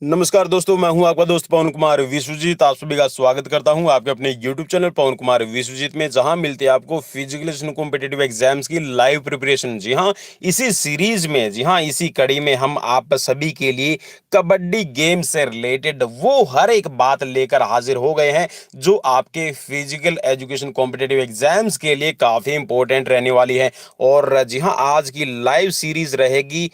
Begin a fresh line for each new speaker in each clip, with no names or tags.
नमस्कार दोस्तों, मैं हूं आपका दोस्त पवन कुमार विश्वजीत। आप सभी का स्वागत करता हूं आपके अपने YouTube चैनल पवन कुमार विश्वजीत में, जहां मिलती है आपको फिजिकल कॉम्पिटिटिव एग्जाम्स की लाइव प्रिपरेशन। जी हां, इसी सीरीज में, जी हां, इसी कड़ी में हम आप सभी के लिए कबड्डी गेम से रिलेटेड वो हर एक बात लेकर हाजिर हो गए हैं जो आपके फिजिकल एजुकेशन कॉम्पिटिटिव एग्जाम्स के लिए काफी इंपॉर्टेंट रहने वाली है। और जी हां, आज की लाइव सीरीज रहेगी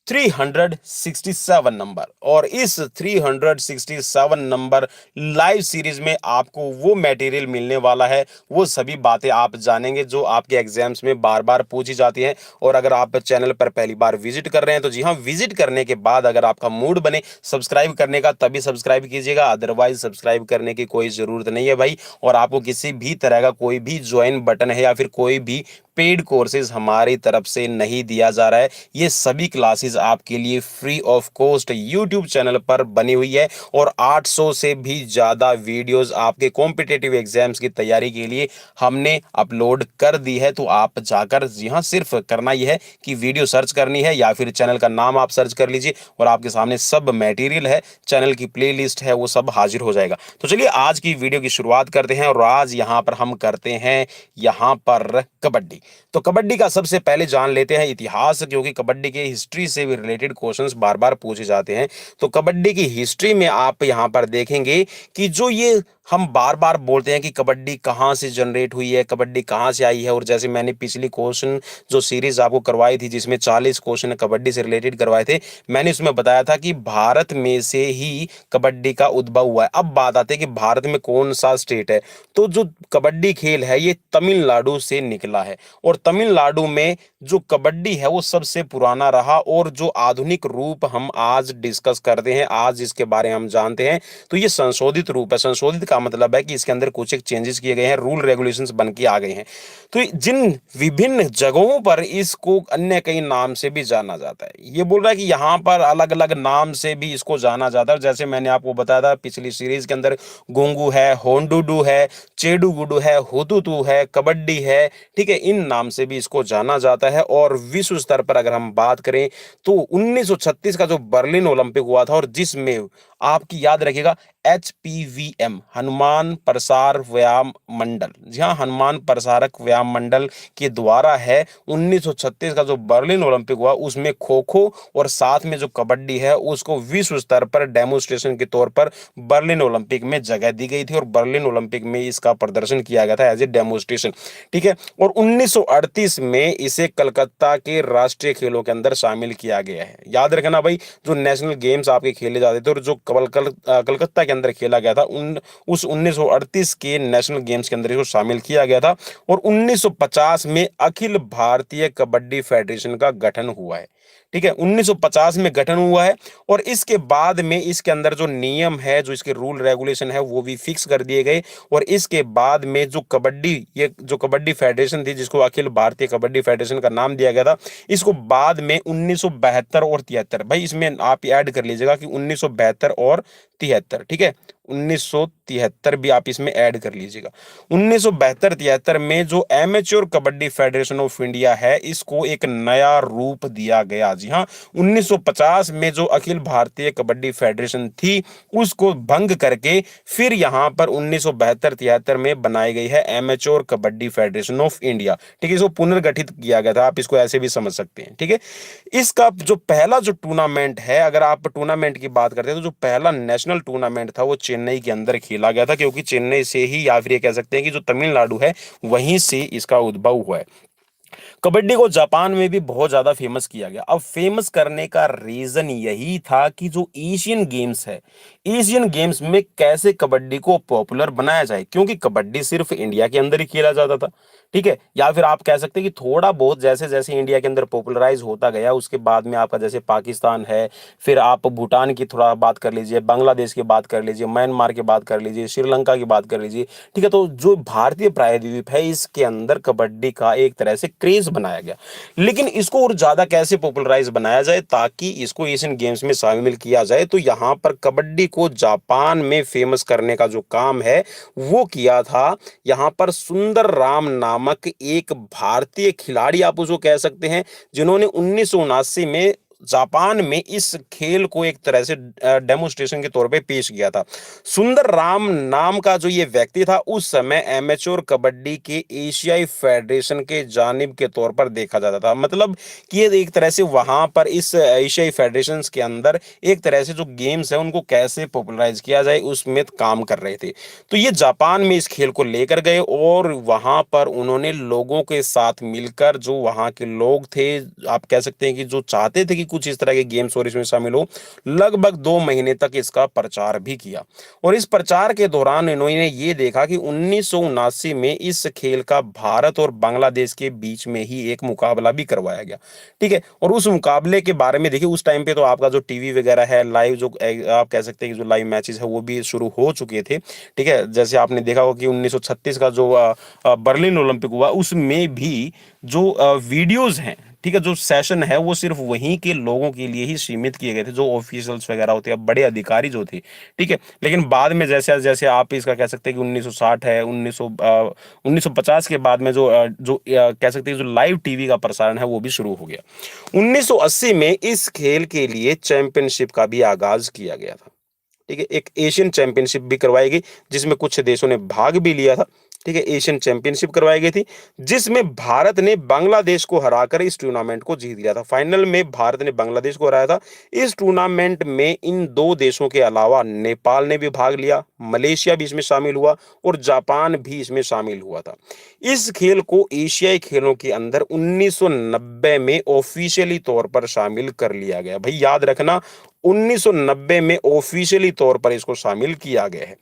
367 नंबर, और इस 367 नंबर लाइव सीरीज में आपको वो मटेरियल मिलने वाला है, वो सभी बातें आप जानेंगे जो आपके एग्जाम्स में बार बार पूछी जाती हैं। और अगर आप चैनल पर पहली बार विजिट कर रहे हैं तो जी हाँ, विजिट करने के बाद अगर आपका मूड बने सब्सक्राइब करने का तभी सब्सक्राइब कीजिएगा, अदरवाइज सब्सक्राइब करने की कोई जरूरत नहीं है भाई। और आपको किसी भी तरह का कोई भी ज्वाइन बटन है या फिर कोई भी पेड कोर्सेज हमारी तरफ से नहीं दिया जा रहा है। ये सभी क्लासेस आपके लिए free of cost YouTube channel पर बनी हुई है, और 800 से भी ज्यादा वीडियोस आपके कॉम्पिटिटिव एग्जाम्स की तैयारी के लिए हमने अपलोड कर दी है। तो आप जाकर, जी हाँ, सिर्फ करना यह है कि वीडियो सर्च करनी है या फिर चैनल का नाम आप सर्च कर लीजिए और आपके सामने सब मटेरियल है, चैनल की प्लेलिस्ट है, वो सब हाजिर हो जाएगा। तो चलिए आज की वीडियो की शुरुआत करते हैं, और आज यहाँ पर हम करते हैं यहाँ पर कबड्डी। तो कबड्डी का सबसे पहले जान लेते हैं इतिहास, क्योंकि कबड्डी के हिस्ट्री से भी रिलेटेड क्वेश्चंस बार बार पूछे जाते हैं। तो कबड्डी की हिस्ट्री में आप यहां पर देखेंगे कि जो ये हम बार बार बोलते हैं कि कबड्डी कहाँ से जनरेट हुई है, कबड्डी कहाँ से आई है। और जैसे मैंने पिछली क्वेश्चन जो सीरीज आपको करवाई थी जिसमें 40 क्वेश्चन कबड्डी से रिलेटेड करवाए थे, मैंने उसमें बताया था कि भारत में से ही कबड्डी का उद्भव हुआ है। अब बात आती है कि भारत में कौन सा स्टेट है। तो जो कबड्डी खेल है ये तमिलनाडु से निकला है, और तमिलनाडु में जो कबड्डी है वो सबसे पुराना रहा। और जो आधुनिक रूप हम आज डिस्कस करते हैं, आज इसके बारे में हम जानते हैं, तो ये संशोधित रूप है। संशोधित का मतलब है कि इसके अंदर कुछ एक चेंजेस किए गए हैं, रूल रेगुलेशंस बन के आ गए हैं। तो जिन विभिन्न जगहों पर इसको अन्य कई नाम से भी जाना जाता है, ये बोल रहा है कि यहाँ पर अलग अलग नाम से भी इसको जाना जाता है। जैसे मैंने आपको बताया था पिछली सीरीज के अंदर, गोंगू है, होंडुडू है, चेडुगुडू है, हुतुतु है, कबड्डी है, ठीक है, इन नाम से भी इसको जाना जाता है। और विश्व स्तर पर अगर हम बात करें तो 1936 का जो बर्लिन ओलंपिक हुआ था, और जिसमें आपकी याद रखिएगा HPVM, हनुमान प्रसार व्यायाम मंडल, जी हाँ, हनुमान प्रसारक व्यायाम मंडल के द्वारा है। 1936 का जो बर्लिन ओलंपिक हुआ उसमें खो खो और साथ में जो कबड्डी है उसको विश्व स्तर पर डेमोन्स्ट्रेशन के तौर पर बर्लिन ओलंपिक में जगह दी गई थी, और बर्लिन ओलंपिक में इसका प्रदर्शन किया गया था एज ए डेमोन्स्ट्रेशन, ठीक है। और 1938 में इसे कलकत्ता के राष्ट्रीय खेलों के अंदर शामिल किया गया है। याद रखना भाई, जो नेशनल गेम्स आपके खेले जाते थे और जो कलकत्ता के अंदर खेला गया था, उस 1938 के नेशनल गेम्स के अंदर इसको शामिल किया गया था। और 1950 में अखिल भारतीय कबड्डी फेडरेशन का गठन हुआ है, ठीक है, 1950 में गठन हुआ है। और इसके बाद में इसके अंदर जो नियम है, जो इसके रूल रेगुलेशन है, वो भी फिक्स कर दिए गए। और इसके बाद में जो कबड्डी, ये जो कबड्डी फेडरेशन थी जिसको अखिल भारतीय कबड्डी फेडरेशन का नाम दिया गया था, इसको बाद में 1972 और 73, भाई इसमें आप ऐड कर लीजिएगा कि 1972 और 73, ठीक है, 1973 भी आप इसमें ऐड कर लीजिएगा। 1972-73 में जो amateur kabaddi federation of India है, इसको एक नया रूप दिया गया। जी हाँ, 1950 में जो अखिल भारतीय कबड्डी फेडरेशन थी उसको भंग करके फिर यहां पर 1972-73 में बनाई गई है amateur kabaddi federation of India, ठीक है, इसको पुनर्गठित किया गया था, आप इसको ऐसे भी समझ सकते हैं, ठीक है। इसका जो पहला जो टूर्नामेंट है, अगर आप टूर्नामेंट की बात करते हैं तो जो पहला नेशनल टूर्नामेंट था वो चेन्नई के अंदर खेला गया था, क्योंकि चेन्नई से ही, या फिर ये कह सकते हैं कि जो तमिलनाडु है वहीं से इसका उद्भव हुआ है। कबड्डी को जापान में भी बहुत ज्यादा फेमस किया गया। अब फेमस करने का रीजन यही था कि जो एशियन गेम्स है, एशियन गेम्स में कैसे कबड्डी को पॉपुलर बनाया जाए, क्योंकि कबड्डी सिर्फ इंडिया के अंदर ही खेला जाता था, ठीक है। या फिर आप कह सकते हैं कि थोड़ा बहुत जैसे जैसे इंडिया के अंदर पॉपुलराइज होता गया, उसके बाद में आपका जैसे पाकिस्तान है, फिर आप भूटान की थोड़ा बात कर लीजिए, बांग्लादेश की बात कर लीजिए, म्यांमार की बात कर लीजिए, श्रीलंका की बात कर लीजिए, ठीक है। तो जो भारतीय प्रायद्वीप है इसके अंदर कबड्डी का एक तरह से क्रेज बनाया गया। लेकिन इसको और ज्यादा कैसे पॉपुलराइज बनाया जाए ताकि इसको एशियन गेम्स में शामिल किया जाए, तो यहाँ पर कबड्डी को जापान में फेमस करने का जो काम है वो किया था यहाँ पर सुंदर राम नामक एक भारतीय खिलाड़ी, आप उसको कह सकते हैं, जिन्होंने 1979 में जापान में इस खेल को एक तरह से डेमोस्ट्रेशन के तौर पे पेश किया था। सुंदर राम नाम का जो ये व्यक्ति था, उस समय एमेच्योर कबड्डी के एशियाई फेडरेशन के जानिब के तौर पर देखा जाता था। मतलब कि ये एक तरह से वहां पर इस एशियाई फेडरेशंस के अंदर एक तरह से जो गेम्स है उनको कैसे पॉपुलराइज किया जाए उसमें काम कर रहे थे। तो ये जापान में इस खेल को लेकर गए और वहां पर उन्होंने लोगों के साथ मिलकर, जो वहां के लोग थे, आप कह सकते हैं कि जो चाहते थे कि कुछ इस तरह के गेम्स और इसमें शामिल हो, लगभग 2 महीने तक इसका प्रचार भी किया। और इस प्रचार के दौरान इन्होंने ये देखा कि 1979 में इस खेल का भारत और बांग्लादेश के बीच में ही एक मुकाबला भी करवाया गया। ठीक है, और उस मुकाबले के बारे में देखिए, उस टाइम पे तो आपका जो टीवी वगैरह है, लाइव जो आप कह सकते हैं कि जो लाइव मैचेस है वो भी शुरू हो चुके थे। ठीक है, जैसे आपने देखा होगा कि 1936 का जो बर्लिन ओलंपिक हुआ, उसमें भी जो वीडियोज हैं, ठीक है, जो सेशन है वो सिर्फ वहीं के लोगों के लिए ही सीमित किए गए थे, जो ऑफिशियल्स वगैरह होते हैं, बड़े अधिकारी जो थे। ठीक है, लेकिन बाद में जैसे जैसे आप इसका कह सकते हैं कि 1960 है, 1950 के बाद में कह सकते हैं जो लाइव टीवी का प्रसारण है वो भी शुरू हो गया। 1980 में इस खेल के लिए चैंपियनशिप का भी आगाज किया गया था। ठीक है, एक एशियन चैंपियनशिप भी करवाई गई जिसमें कुछ देशों ने भाग भी लिया था। ठीक है, एशियन चैंपियनशिप करवाई गई थी जिसमें भारत ने बांग्लादेश को हराकर इस टूर्नामेंट को जीत लिया था। फाइनल में भारत ने बांग्लादेश को हराया था। इस टूर्नामेंट में इन दो देशों के अलावा नेपाल ने भी भाग लिया, मलेशिया भी इसमें शामिल हुआ और जापान भी इसमें शामिल हुआ था। इस खेल को एशियाई खेलों के अंदर 1990 में ऑफिशियली तौर पर शामिल कर लिया गया। भाई याद रखना, 1990 में ऑफिशियली तौर पर इसको शामिल किया गया है।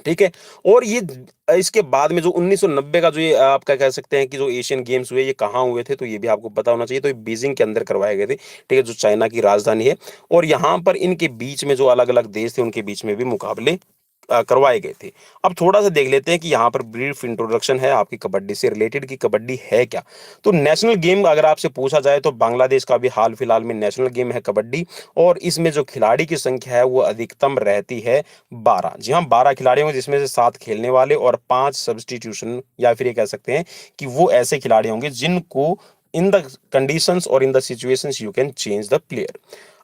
ठीक है, और ये इसके बाद में जो 1990 का जो ये आपका कह सकते हैं कि जो एशियन गेम्स हुए, ये कहाँ हुए थे, तो ये भी आपको पता होना चाहिए। तो ये बीजिंग के अंदर करवाए गए थे। ठीक है, जो चाइना की राजधानी है, और यहाँ पर इनके बीच में जो अलग अलग देश थे उनके बीच में भी मुकाबले करवाए गए थे। अब थोड़ा सा देख लेते हैं कि यहाँ पर ब्रीफ इंट्रोडक्शन है आपकी कबड्डी से रिलेटेड कि कबड्डी है क्या। तो नेशनल गेम अगर आपसे पूछा जाए तो बांग्लादेश का भी हाल फिलहाल में नेशनल गेम है कबड्डी, और इसमें जो खिलाड़ी की संख्या है वो अधिकतम रहती है 12। जी हाँ, 12 खिलाड़ी होंगे जिसमें से 7 खेलने वाले और 5 सब्स्टिट्यूशन, या फिर ये कह सकते हैं कि वो ऐसे खिलाड़ी होंगे जिनको इन द कंडीशंस और in the situations you can change the player.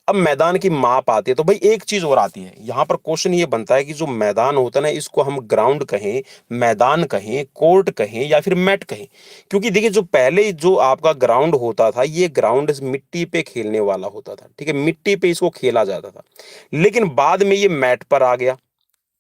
अब मैदान की माप आती है, तो भाई एक चीज और आती है यहाँ पर, क्वेश्चन ये बनता है कि जो मैदान होता है ना, इसको हम ग्राउंड कहें, मैदान कहें, कोर्ट कहें या फिर मैट कहें। क्योंकि देखिए, जो पहले जो आपका ग्राउंड होता था, ये ग्राउंड मिट्टी पे खेलने वाला होता था। ठीक है, मिट्टी पे इसको खेला जाता था, लेकिन बाद में ये मैट पर आ गया।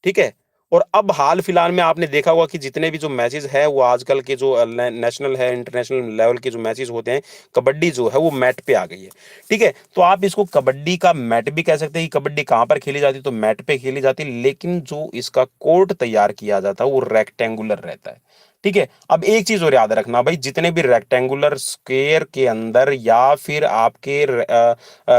ठीक है, और अब हाल फिलहाल में आपने देखा होगा कि जितने भी जो मैचेस है वो आजकल के जो नेशनल है, इंटरनेशनल लेवल के जो मैचेस होते हैं, कबड्डी जो है वो मैट पे आ गई है। ठीक है, तो आप इसको कबड्डी का मैट भी कह सकते हैं कि कबड्डी कहाँ पर खेली जाती है, तो मैट पे खेली जाती है, लेकिन जो इसका कोर्ट तैयार किया जाता है वो रेक्टेंगुलर रहता है। ठीक है, अब एक चीज और याद रखना भाई, जितने भी रेक्टेंगुलर स्क्वायर के अंदर या फिर आपके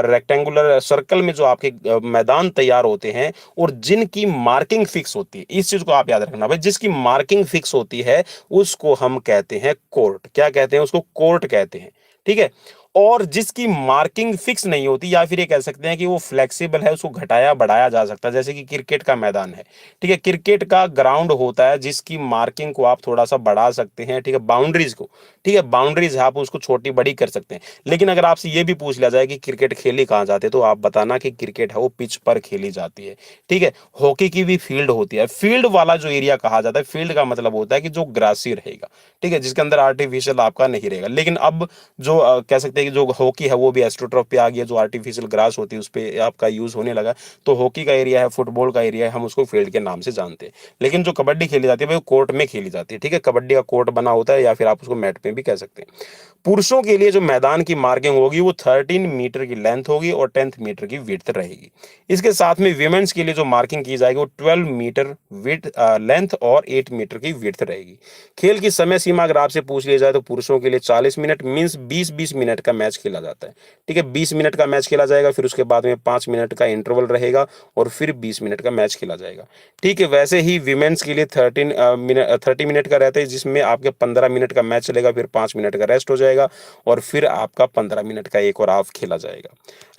रेक्टेंगुलर सर्कल में जो आपके मैदान तैयार होते हैं और जिनकी मार्किंग फिक्स होती है, इस चीज को आप याद रखना भाई, जिसकी मार्किंग फिक्स होती है उसको हम कहते हैं कोर्ट। क्या कहते हैं उसको? कोर्ट कहते हैं। ठीक है, और जिसकी मार्किंग फिक्स नहीं होती, या फिर ये कह सकते हैं कि वो फ्लेक्सिबल है, उसको घटाया बढ़ाया जा सकता है, जैसे कि क्रिकेट का मैदान है। ठीक है, क्रिकेट का ग्राउंड होता है जिसकी मार्किंग को आप थोड़ा सा बढ़ा सकते हैं। ठीक है, बाउंड्रीज को, ठीक है, बाउंड्रीज है, आप उसको छोटी बड़ी कर सकते हैं। लेकिन अगर आपसे ये भी पूछ लिया जाए कि क्रिकेट खेली कहाँ जाती है, तो आप बताना कि क्रिकेट है वो पिच पर खेली जाती है। ठीक है, हॉकी की भी फील्ड होती है। फील्ड वाला जो एरिया कहा जाता है, फील्ड का मतलब होता है कि जो ग्रासी रहेगा। ठीक है, जिसके अंदर आर्टिफिशियल आपका नहीं रहेगा। लेकिन अब जो कह सकते हैं कि जो हॉकी है वो भी एस्ट्रोटर्फ पे आ गया, जो आर्टिफिशियल ग्रास होती है उस पे आपका यूज होने लगा। तो हॉकी का एरिया है, फुटबॉल का एरिया है, हम उसको फील्ड के नाम से जानते हैं। लेकिन जो कबड्डी खेली जाती है वो कोर्ट में खेली जाती है। ठीक है, कबड्डी का कोर्ट बना होता है, या फिर आप उसको मैट पे भी कह सकते हैं। पुरुषों के लिए जो मैदान की मार्किंग होगी वो 13 मीटर की लेंथ होगी और 10 मीटर की विड्थ रहेगी। इसके साथ में विमेंस के लिए जो मार्किंग की जाएगी वो 12 मीटर विड्थ लेंथ और 8 मीटर की विड्थ रहेगी। खेल की समय सीमा अगर आपसे पूछ लिया जाए तो पुरुषों के लिए 40 मिनट मींस 20-20 मिनट का मैच खेला जाता है। ठीक है, 20 मिनट का मैच खेला जाएगा, फिर उसके बाद में 5 मिनट का इंटरवल रहेगा और फिर 20 मिनट का मैच खेला जाएगा। ठीक है, वैसे ही विमेंस के लिए 30 मिनट का रहता है, जिसमें आपके 15 मिनट का मैच चलेगा, फिर 5 मिनट का रेस्ट हो जाएगा और फिर आपका 15 मिनट का एक और हाफ खेला जाएगा।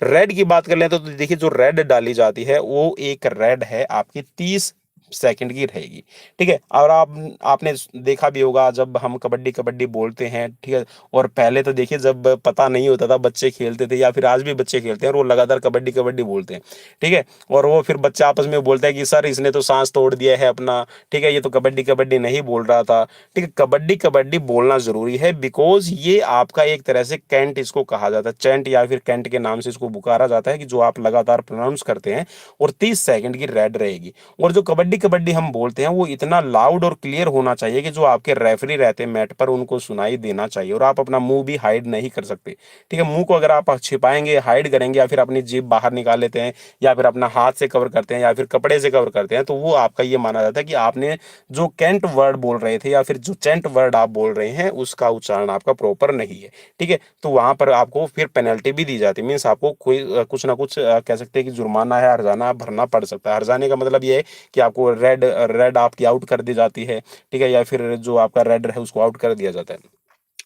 रेड की बात कर लें तो देखिए, जो रेड डाली जाती है वो एक रेड है आपकी 30 सेकंड की रहेगी। ठीक है, और आपने देखा भी होगा जब हम कबड्डी कबड्डी बोलते हैं, ठीक है, और पहले तो देखिए जब पता नहीं होता था बच्चे खेलते थे या फिर आज भी बच्चे खेलते हैं और वो लगातार कबड्डी कबड्डी बोलते हैं। ठीक है, और वो फिर बच्चा आपस में बोलता है कि सर इसने तो सांस तोड़ दिया है अपना, ठीक है, ये तो कबड्डी कबड्डी नहीं बोल रहा था। ठीक है, कबड्डी कबड्डी बोलना जरूरी है, बिकॉज ये आपका एक तरह से कैंट इसको कहा जाता है, चैंट या फिर कैंट के नाम से इसको पुकारा जाता है, कि जो आप लगातार प्रोनाउंस करते हैं और 30 सेकंड की रेड रहेगी। और जो कबड्डी कबड्डी हम बोलते हैं वो इतना लाउड और क्लियर होना चाहिए कि जो आपके रेफरी रहते हैं मैट पर उनको सुनाई देना चाहिए, और आप अपना मुंह भी हाइड नहीं कर सकते। ठीक है, मुंह को अगर आप छिपाएंगे, हाइड करेंगे, या फिर अपनी जीभ बाहर निकाल लेते हैं, या फिर अपना हाथ से कवर करते हैं, या फिर कपड़े से कवर करते हैं, तो वो आपका ये माना जाता है कि आपने जो कैंट वर्ड बोल रहे थे या फिर जो चैंट वर्ड आप बोल रहे हैं उसका उच्चारण आपका प्रॉपर नहीं है। ठीक है, तो वहां पर आपको फिर पेनल्टी भी दी जाती है, मीन्स आपको कोई कुछ ना कुछ कह सकते हैं कि जुर्माना है, हर्जाना भरना पड़ सकता है। हर्जाने का मतलब ये है कि आपको रेड रेड आपकी आउट कर दी जाती है। ठीक है, या फिर जो आपका रेड है उसको आउट कर दिया जाता है।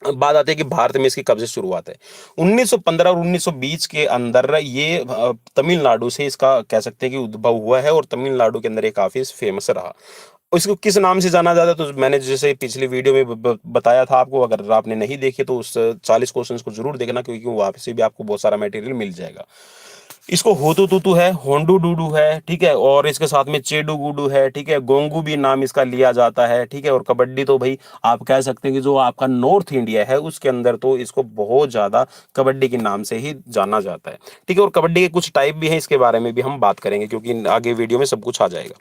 अब बात आती है कि भारत में इसकी कब से शुरुआत है। 1915 और 1920 के अंदर ये तमिलनाडु से इसका कह सकते हैं कि उद्भव हुआ है, और तमिलनाडु के अंदर ये काफी फेमस रहा। इसको किस नाम से जाना जाता है, तो मैंने जैसे पिछली वीडियो में बताया था आपको, अगर आपने नहीं देखे तो उस 40 क्वेश्चंस को जरूर देखना, क्योंकि वहां से भी आपको बहुत सारा मटेरियल मिल जाएगा। इसको होतु तुतु है, होंडू डूडू है, ठीक है, और इसके साथ में चेडू गुडू है, ठीक है, गोंगू भी नाम इसका लिया जाता है। ठीक है, और कबड्डी तो भाई आप कह सकते हैं कि जो आपका नॉर्थ इंडिया है उसके अंदर तो इसको बहुत ज्यादा कबड्डी के नाम से ही जाना जाता है। ठीक है, और कबड्डी के कुछ टाइप भी हैं, इसके बारे में भी हम बात करेंगे क्योंकि आगे वीडियो में सब कुछ आ जाएगा।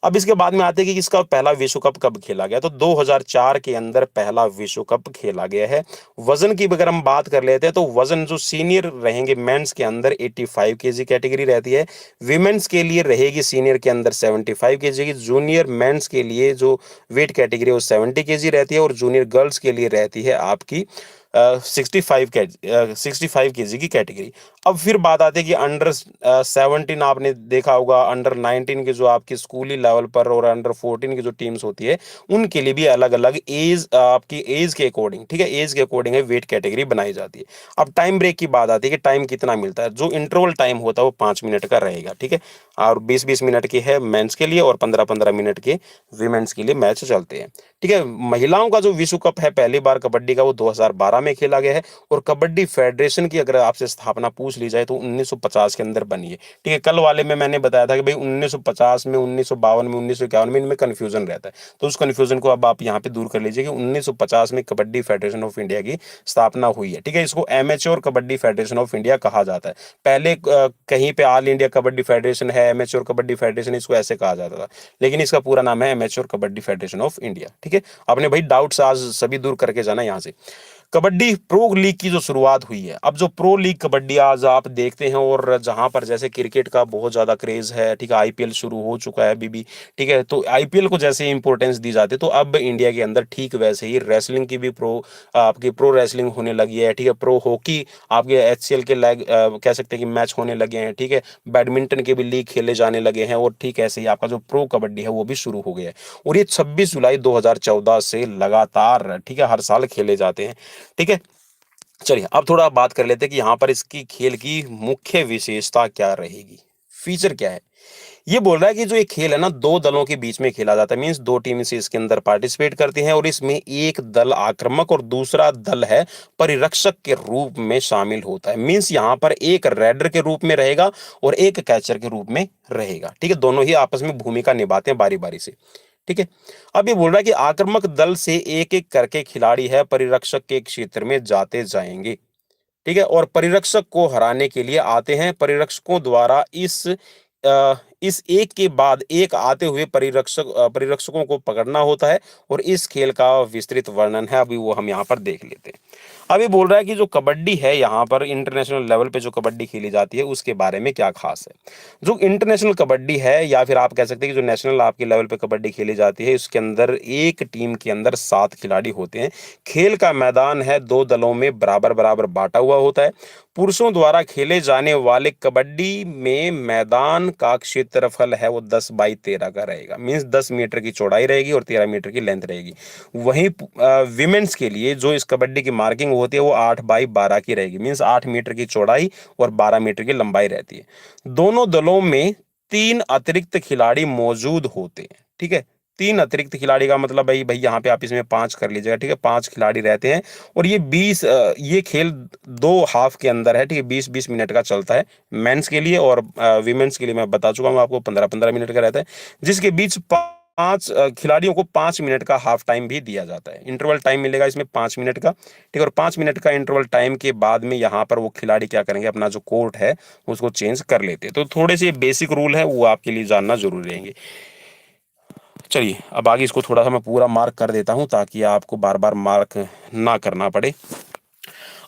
अब इसके बाद में आते हैं कि इसका पहला विश्व कप कब खेला गया, तो 2004 के अंदर पहला विश्व कप खेला गया है। वजन की अगर हम बात कर लेते हैं तो वजन जो सीनियर रहेंगे मेंस के अंदर 85 केजी कैटेगरी रहती है, विमेंस के लिए रहेगी सीनियर के अंदर 75 केजी की, जूनियर मेंस के लिए जो वेट कैटेगरी है वो 70 केजी रहती है, और जूनियर गर्ल्स के लिए रहती है आपकी 65 केजी की कैटेगरी। अब फिर बात आती है कि अंडर 17 आपने देखा होगा, अंडर 19 के जो आपके स्कूली लेवल पर और अंडर 14 की जो टीम्स होती है उनके लिए भी अलग अलग एज आपकी एज के अकॉर्डिंग, ठीक है, एज के अकॉर्डिंग है वेट कैटेगरी बनाई जाती है। अब टाइम ब्रेक की बात आती है कि टाइम कितना मिलता है, जो इंटरवल टाइम होता है वो 5 मिनट का रहेगा। ठीक है, और 20-20 मिनट के है मेंस के लिए और 15-15 मिनट के वीमेंस के लिए मैच चलते हैं। ठीक है, महिलाओं का जो विश्व कप है पहली बार कबड्डी का वो 2012 में खेला गया है, और कबड्डी फेडरेशन की अगर आपसे स्थापना पूछ ली जाए तो 1950 के अंदर बनी है। ठीक है, कल वाले में मैंने बताया था कि भाई 1950 में, 1952 में, 1951 में इनमें कंफ्यूजन रहता है, तो उस कंफ्यूजन को अब आप यहाँ पे दूर कर लीजिए कि 1950 में कबड्डी फेडरेशन ऑफ इंडिया की स्थापना हुई है। ठीक है, इसको amateur kabaddi federation of India कहा जाता है। पहले कहीं पे ऑल इंडिया कबड्डी फेडरेशन है, एमेच्योर कबड्डी फेडरेशन, इसको ऐसे कहा जाता था, लेकिन इसका पूरा नाम है amateur kabaddi federation of India. ठीक है, आपने भाई डाउट्स आज सभी दूर करके जाना यहाँ से। कबड्डी प्रो लीग की जो शुरुआत हुई है, अब जो प्रो लीग कबड्डी आज आप देखते हैं, और जहां पर जैसे क्रिकेट का बहुत ज्यादा क्रेज है, ठीक है, आईपीएल शुरू हो चुका है अभी भी। ठीक है, तो आईपीएल को जैसे इंपॉर्टेंस दी जाती है, तो अब इंडिया के अंदर ठीक वैसे ही रेसलिंग की भी आपकी प्रो रेसलिंग होने लगी है। ठीक है, प्रो हॉकी आपके एचसीएल के कह सकते हैं कि मैच होने लगे हैं। ठीक है, बैडमिंटन के भी लीग खेले जाने लगे हैं, और ठीक ऐसे ही आपका जो प्रो कबड्डी है वो भी शुरू हो गया है, और ये 26 जुलाई 2014 से लगातार, ठीक है, हर साल खेले जाते हैं। ठीक है, चलिए अब थोड़ा बात कर लेते हैं कि यहाँ पर इसकी खेल की मुख्य विशेषता क्या रहेगी, फीचर क्या है। ये बोल रहा है कि जो ये खेल है ना दो दलों के बीच में खेला जाता है, मींस दो टीम से इसके अंदर पार्टिसिपेट करती हैं, और इसमें एक दल आक्रामक और दूसरा दल है परिरक्षक के रूप में शामिल होता है। मींस यहाँ पर एक रेडर के रूप में रहेगा और एक कैचर के रूप में रहेगा। ठीक है, दोनों ही आपस में भूमिका निभाते हैं बारी बारी से। ठीक है, अब ये बोल रहा है कि आक्रामक दल से एक एक करके खिलाड़ी है परिरक्षक के क्षेत्र में जाते जाएंगे। ठीक है, और परिरक्षक को हराने के लिए आते हैं, परिरक्षकों द्वारा इस एक के बाद एक आते हुए परिरक्षकों को पकड़ना होता है, और इस खेल का विस्तृत वर्णन है, अभी वो हम यहाँ पर देख लेते हैं। अभी बोल रहा है कि जो कबड्डी है यहाँ पर इंटरनेशनल लेवल पे जो कबड्डी खेली जाती है उसके बारे में क्या खास है। जो इंटरनेशनल कबड्डी है, या फिर आप कह सकते हैं कि जो नेशनल आपके लेवल पे कबड्डी खेली जाती है, उसके अंदर एक टीम के अंदर 7 खिलाड़ी होते हैं। खेल का मैदान है दो दलों में बराबर बराबर बांटा हुआ होता है। पुरुषों द्वारा खेले जाने वाले कबड्डी में मैदान का क्षेत्रफल है वो 10x13 का रहेगा, मींस 10 मीटर की चौड़ाई रहेगी और 13 मीटर की लेंथ रहेगी। वहीं विमेंस के लिए जो इस कबड्डी की मार्किंग होती है वो 8x12 की रहेगी, मींस 8 मीटर की चौड़ाई और 12 मीटर की लंबाई रहती है। दोनों दलों में 3 अतिरिक्त खिलाड़ी मौजूद होते हैं। ठीक है, 3 अतिरिक्त खिलाड़ी का मतलब भाई भाई यहाँ पे आप इसमें 5 कर लीजिएगा। ठीक है, 5 खिलाड़ी रहते हैं और ये खेल 2 हाफ के अंदर है। ठीक है, 20-20 मिनट का चलता है मेंस के लिए, और विमेंस के लिए मैं बता चुका हूँ आपको 15-15 मिनट का रहता है, जिसके बीच 5 खिलाड़ियों को 5 मिनट का हाफ टाइम भी दिया जाता है। इंटरवल टाइम मिलेगा इसमें 5 मिनट का। ठीक है, और 5 मिनट का इंटरवल टाइम के बाद में यहाँ पर वो खिलाड़ी क्या करेंगे, अपना जो कोर्ट है उसको चेंज कर लेते हैं। तो थोड़े से बेसिक रूल है वो आपके लिए जानना जरूरी रहेंगे। चलिए अब आगे इसको थोड़ा सा मैं पूरा मार्क कर देता हूँ ताकि आपको बार बार मार्क ना करना पड़े।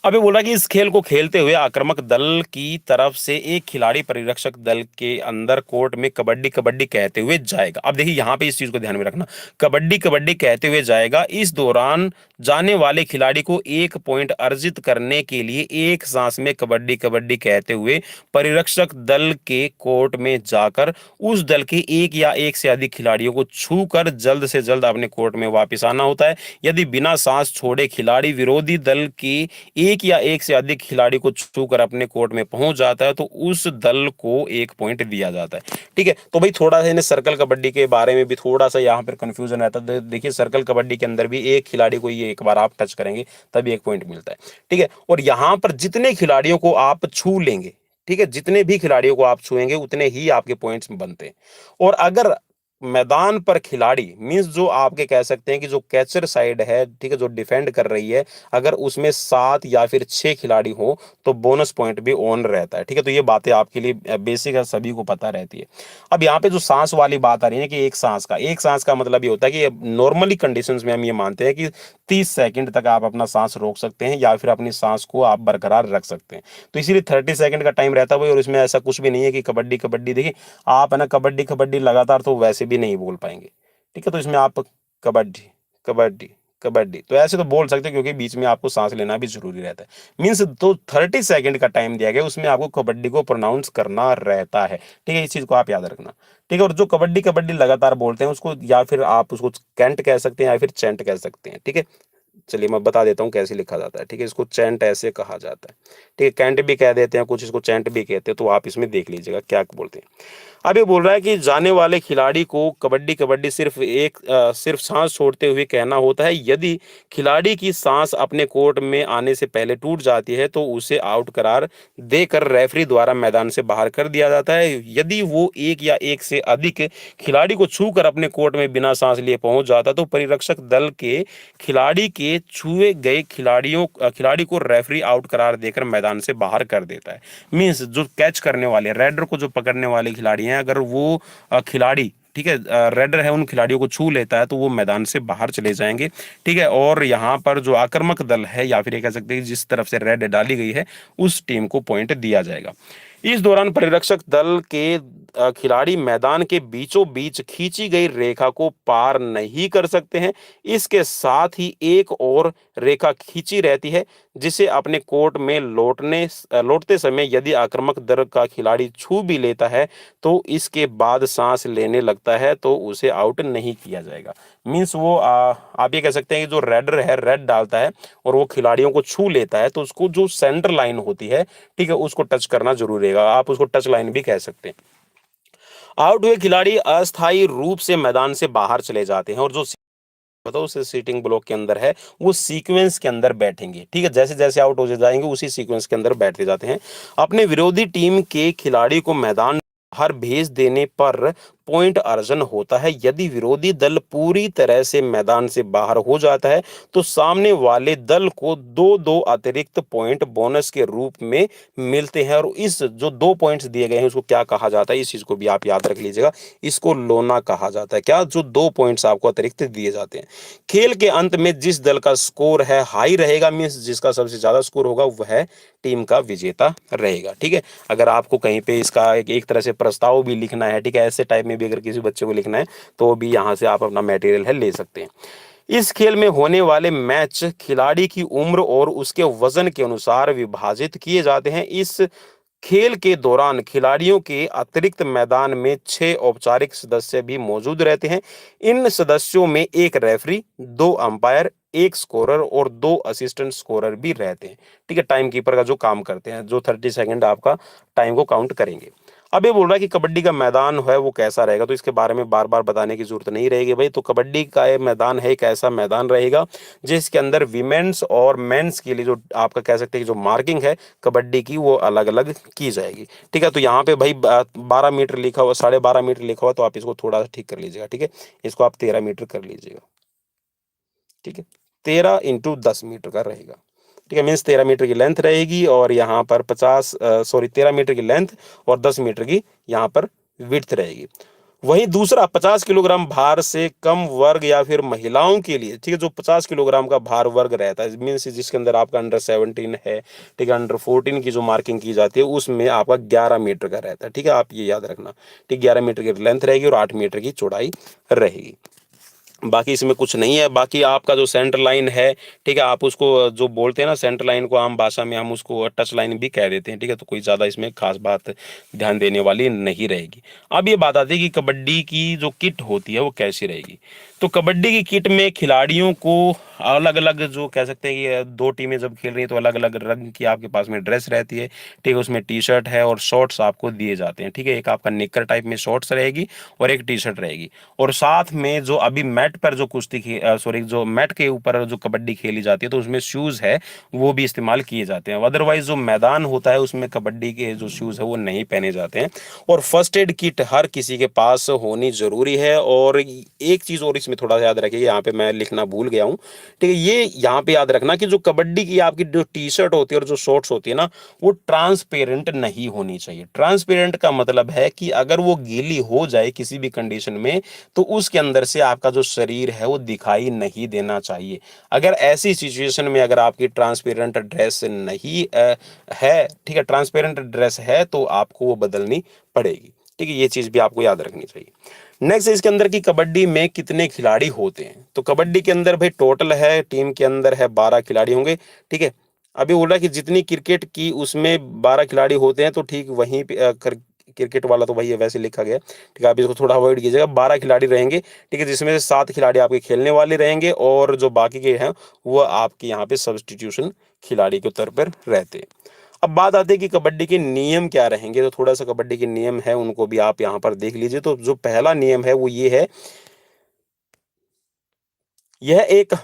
अब ये बोला कि इस खेल को खेलते हुए आक्रामक दल की तरफ से एक खिलाड़ी परिरक्षक दल के अंदर कोर्ट में कबड्डी कबड्डी कहते हुए जाएगा। अब देखिए यहाँ पे इस चीज को ध्यान में रखना, कबड्डी कबड्डी कहते हुए जाएगा। इस दौरान जाने वाले खिलाड़ी को 1 पॉइंट अर्जित करने के लिए एक सांस में कबड्डी कबड्डी कहते हुए परिरक्षक दल के कोर्ट में जाकर उस दल के एक या एक से अधिक खिलाड़ियों को छूकर जल्द से जल्द अपने कोर्ट में वापस आना होता है। यदि बिना सांस छोड़े खिलाड़ी विरोधी दल के एक या एक से अधिक खिलाड़ी को छूकर अपने कोर्ट में पहुंच जाता है तो उस दल को 1 पॉइंट दिया जाता है। ठीक है, तो भाई थोड़ा सा इन्हें सर्कल कबड्डी के बारे में भी थोड़ा सा यहाँ पर कंफ्यूजन रहता है। देखिए सर्कल कबड्डी के अंदर भी एक खिलाड़ी को ये एक बार आप टच करेंगे तभी 1 पॉइंट मिलता है। ठीक है, और यहाँ पर जितने खिलाड़ियों को आप छू लेंगे, ठीक है, जितने भी खिलाड़ियों को आप छुएंगे उतने ही आपके पॉइंट्स बनते हैं। और अगर मैदान पर खिलाड़ी मींस जो आपके कह सकते हैं कि जो कैचर साइड है, ठीक है, जो डिफेंड कर रही है, अगर उसमें 7 या फिर 6 खिलाड़ी हो तो बोनस पॉइंट भी ऑन रहता है। ठीक है, तो ये बातें आपके लिए बेसिक है, सभी को पता रहती है। अब यहाँ पे जो सांस वाली बात आ रही है कि एक सांस का मतलब ये होता है कि नॉर्मली कंडीशंस में हम ये मानते हैं कि 30 सेकंड तक आप अपना सांस रोक सकते हैं या फिर अपनी सांस को आप बरकरार रख सकते हैं। तो इसीलिए 30 सेकंड का टाइम रहता है भाई। और इसमें ऐसा कुछ भी नहीं है कि कबड्डी कबड्डी, देखिए आप है ना कबड्डी कबड्डी लगातार तो वैसे भी नहीं बोल पाएंगे। ठीक है, तो इसमें आप कबड्डी कबड्डी कबड्डी तो ऐसे तो बोल सकते हैं क्योंकि बीच में आपको सांस लेना भी जरूरी रहता है। मीन्स तो 30 सेकंड का टाइम दिया गया, उसमें आपको कबड्डी को प्रोनाउंस करना रहता है। ठीक है, इस चीज को आप याद रखना। ठीक है, और जो कबड्डी कबड्डी लगातार बोलते हैं उसको या फिर आप उसको कैंट कह सकते हैं या फिर चैंट कह सकते हैं। ठीक है, चलिए मैं बता देता हूँ कैसे लिखा जाता है। ठीक है, इसको चैंट ऐसे कहा जाता है। ठीक है, कैंट भी कह देते हैं कुछ, इसको चैंट भी कहते हैं, तो आप इसमें देख लीजिएगा क्या बोलते हैं। अब ये बोल रहा है कि जाने वाले खिलाड़ी को कबड्डी कबड्डी सिर्फ सांस छोड़ते हुए कहना होता है। यदि खिलाड़ी की सांस अपने कोर्ट में आने से पहले टूट जाती है तो उसे आउट करार देकर रेफरी द्वारा मैदान से बाहर कर दिया जाता है। यदि वो एक या एक से अधिक खिलाड़ी को छूकर अपने कोर्ट में बिना सांस लिए पहुंच जाता तो परिरक्षक दल के खिलाड़ी के छुए गए खिलाड़ी को रेफरी आउट करार देकर मैदान से बाहर कर देता है। मींस जो कैच करने वाले रेडर को जो पकड़ने वाले खिलाड़ी हैं, अगर वो खिलाड़ी, ठीक है, रेडर है, उन खिलाड़ियों को छू लेता है तो वो मैदान से बाहर चले जाएंगे। ठीक है, और यहाँ पर जो आक्रामक दल है या फिर ये कह सकते हैं जिस तरफ से रेड डाली गई है उस टीम को पॉइंट दिया जाएगा। इस दौरान परिरक्षक दल के खिलाड़ी मैदान के बीचों बीच खींची गई रेखा को पार नहीं कर सकते हैं। इसके साथ ही एक और रेखा खींची रहती है जिसे अपने कोर्ट में लौटते समय यदि आक्रामक दल का खिलाड़ी छू भी लेता है तो इसके बाद सांस लेने लगता है तो उसे आउट नहीं किया जाएगा। मीन्स वो आप ये कह सकते हैं कि जो रेडर है रेड डालता है और वो खिलाड़ियों को छू लेता है तो उसको जो सेंटर लाइन होती है, ठीक है, उसको टच करना जरूरी रहेगा। आप उसको टच लाइन भी कह सकते हैं। आउट हुए खिलाड़ी अस्थायी रूप से मैदान से बाहर चले जाते हैं और जो बताओ उस सीटिंग ब्लॉक के अंदर है वो सीक्वेंस के अंदर बैठेंगे। ठीक है, जैसे जैसे आउट हो जाएंगे उसी सीक्वेंस के अंदर बैठते जाते हैं। अपने विरोधी टीम के खिलाड़ी को मैदान बाहर भेज देने पर पॉइंट अर्जन होता है। यदि विरोधी दल पूरी तरह से मैदान से बाहर हो जाता है तो सामने वाले दल को 2-2 अतिरिक्त पॉइंट बोनस के रूप में मिलते हैं। और इस जो 2 पॉइंट्स दिए गए हैं उसको क्या कहा जाता है, इस चीज को भी आप याद रख लीजिएगा, इसको लोना कहा जाता है। क्या, जो 2 पॉइंट्स आपको अतिरिक्त दिए जाते हैं। खेल के अंत में जिस दल का स्कोर है हाई रहेगा, मीन्स जिसका सबसे ज्यादा स्कोर होगा वह टीम का विजेता रहेगा। ठीक है, अगर आपको कहीं पे इसका एक तरह से प्रस्ताव भी लिखना है, ठीक है, ऐसे टाइप में भी अगर किसी बच्चे को लिखना है तो भी यहाँ से आप अपना मटेरियल है ले सकते हैं। इस खेल में होने वाले मैच खिलाड़ी की उम्र और उसके वजन के अनुसार विभाजित किए जाते हैं। इस खेल के दौरान खिलाड़ियों के अतिरिक्त मैदान में 6 औपचारिक सदस्य भी मौजूद रहते हैं। इन सदस्यों में एक रेफरी, 2 अंपायर, एक स्कोरर और 2 असिस्टेंट स्कोरर भी रहते हैं। ठीक है, टाइम कीपर का जो काम करते हैं, जो 30 सेकंड आपका टाइम को काउंट करेंगे। अब ये बोल रहा है कि कबड्डी का मैदान है वो कैसा रहेगा, तो इसके बारे में बार बार बताने की जरूरत नहीं रहेगी भाई। तो कबड्डी का ये मैदान है, एक ऐसा मैदान रहेगा जिसके अंदर विमेंस और मेंस के लिए जो आपका कह सकते हैं कि जो मार्किंग है कबड्डी की वो अलग अलग की जाएगी। ठीक है, तो यहाँ पे भाई 12 मीटर लिखा हुआ, 12.5 मीटर लिखा हुआ, तो आप इसको थोड़ा सा ठीक कर लीजिएगा। ठीक है, इसको आप 13 मीटर कर लीजिएगा। ठीक है, 13 × 10 मीटर का रहेगा। ठीक है, मीन्स 13 मीटर की लेंथ रहेगी और यहाँ पर 13 मीटर की लेंथ और 10 मीटर की यहाँ पर विड्थ रहेगी। वहीं दूसरा 50 किलोग्राम भार से कम वर्ग या फिर महिलाओं के लिए, ठीक है, जो 50 किलोग्राम का भार वर्ग रहता है, मीन्स जिसके अंदर आपका अंडर 17 है, ठीक है, अंडर 14 की जो मार्किंग की जाती है उसमें आपका 11 मीटर का रहता है। ठीक है, आप ये याद रखना। ठीक, 11 मीटर की लेंथ रहेगी और 8 मीटर की चौड़ाई रहेगी। बाकी इसमें कुछ नहीं है। बाकी आपका जो सेंटर लाइन है, ठीक है, आप उसको जो बोलते हैं ना सेंटर लाइन को, आम भाषा में हम उसको टच लाइन भी कह देते हैं। ठीक है, तो कोई ज़्यादा इसमें खास बात ध्यान देने वाली नहीं रहेगी। अब ये बात आती है कि कबड्डी की जो किट होती है वो कैसी रहेगी। तो कबड्डी की किट में खिलाड़ियों को अलग अलग, जो कह सकते हैं कि दो टीमें जब खेल रही हैं तो अलग अलग रंग की आपके पास में ड्रेस रहती है। ठीक है, उसमें टी शर्ट है और शॉर्ट्स आपको दिए जाते हैं। ठीक है, एक आपका निक्कर टाइप में शॉर्ट्स रहेगी और एक टी शर्ट रहेगी। और साथ में जो अभी मैट पर जो जो मैट के ऊपर जो कबड्डी खेली जाती है तो उसमें शूज है वो भी इस्तेमाल किए जाते हैं। अदरवाइज जो मैदान होता है उसमें कबड्डी के जो शूज है वो नहीं पहने जाते हैं। और फर्स्ट एड किट हर किसी के पास होनी जरूरी है। और एक चीज और इसमें थोड़ा सा याद रखिए, यहाँ पे मैं लिखना भूल गया हूँ। ठीक है, ये यहाँ पे याद रखना कि जो कबड्डी की आपकी जो टी शर्ट होती है और जो शॉर्ट्स होती है ना, वो ट्रांसपेरेंट नहीं होनी चाहिए। ट्रांसपेरेंट का मतलब है कि अगर वो गीली हो जाए किसी भी कंडीशन में तो उसके अंदर से आपका जो शरीर है वो दिखाई नहीं देना चाहिए। अगर ऐसी सिचुएशन में अगर आपकी ट्रांसपेरेंट ड्रेस नहीं है, ठीक है, ट्रांसपेरेंट ड्रेस है तो आपको वो बदलनी पड़ेगी। ठीक है, ये चीज भी आपको याद रखनी चाहिए। नेक्स्ट इसके अंदर की कबड्डी में कितने खिलाड़ी होते हैं। तो कबड्डी के अंदर भाई टोटल है, टीम के अंदर है 12 खिलाड़ी होंगे। ठीक है, अभी बोल रहा है कि जितनी क्रिकेट की उसमें 12 खिलाड़ी होते हैं, तो ठीक वहीं पे क्रिकेट वाला तो भाई ये वैसे लिखा गया। ठीक है, आप इसको थोड़ा अवॉइड कीजिएगा। 12 खिलाड़ी रहेंगे। ठीक है, जिसमें से 7 खिलाड़ी आपके खेलने वाले रहेंगे और जो बाकी के हैं वो आपके यहाँ पे सब्स्टिट्यूशन खिलाड़ी के तौर पर रहते हैं। अब बात आती है कि कबड्डी के नियम क्या रहेंगे। तो थोड़ा सा कबड्डी के नियम है उनको भी आप यहाँ पर देख लीजिए। तो जो पहला नियम है वो ये है, यह एक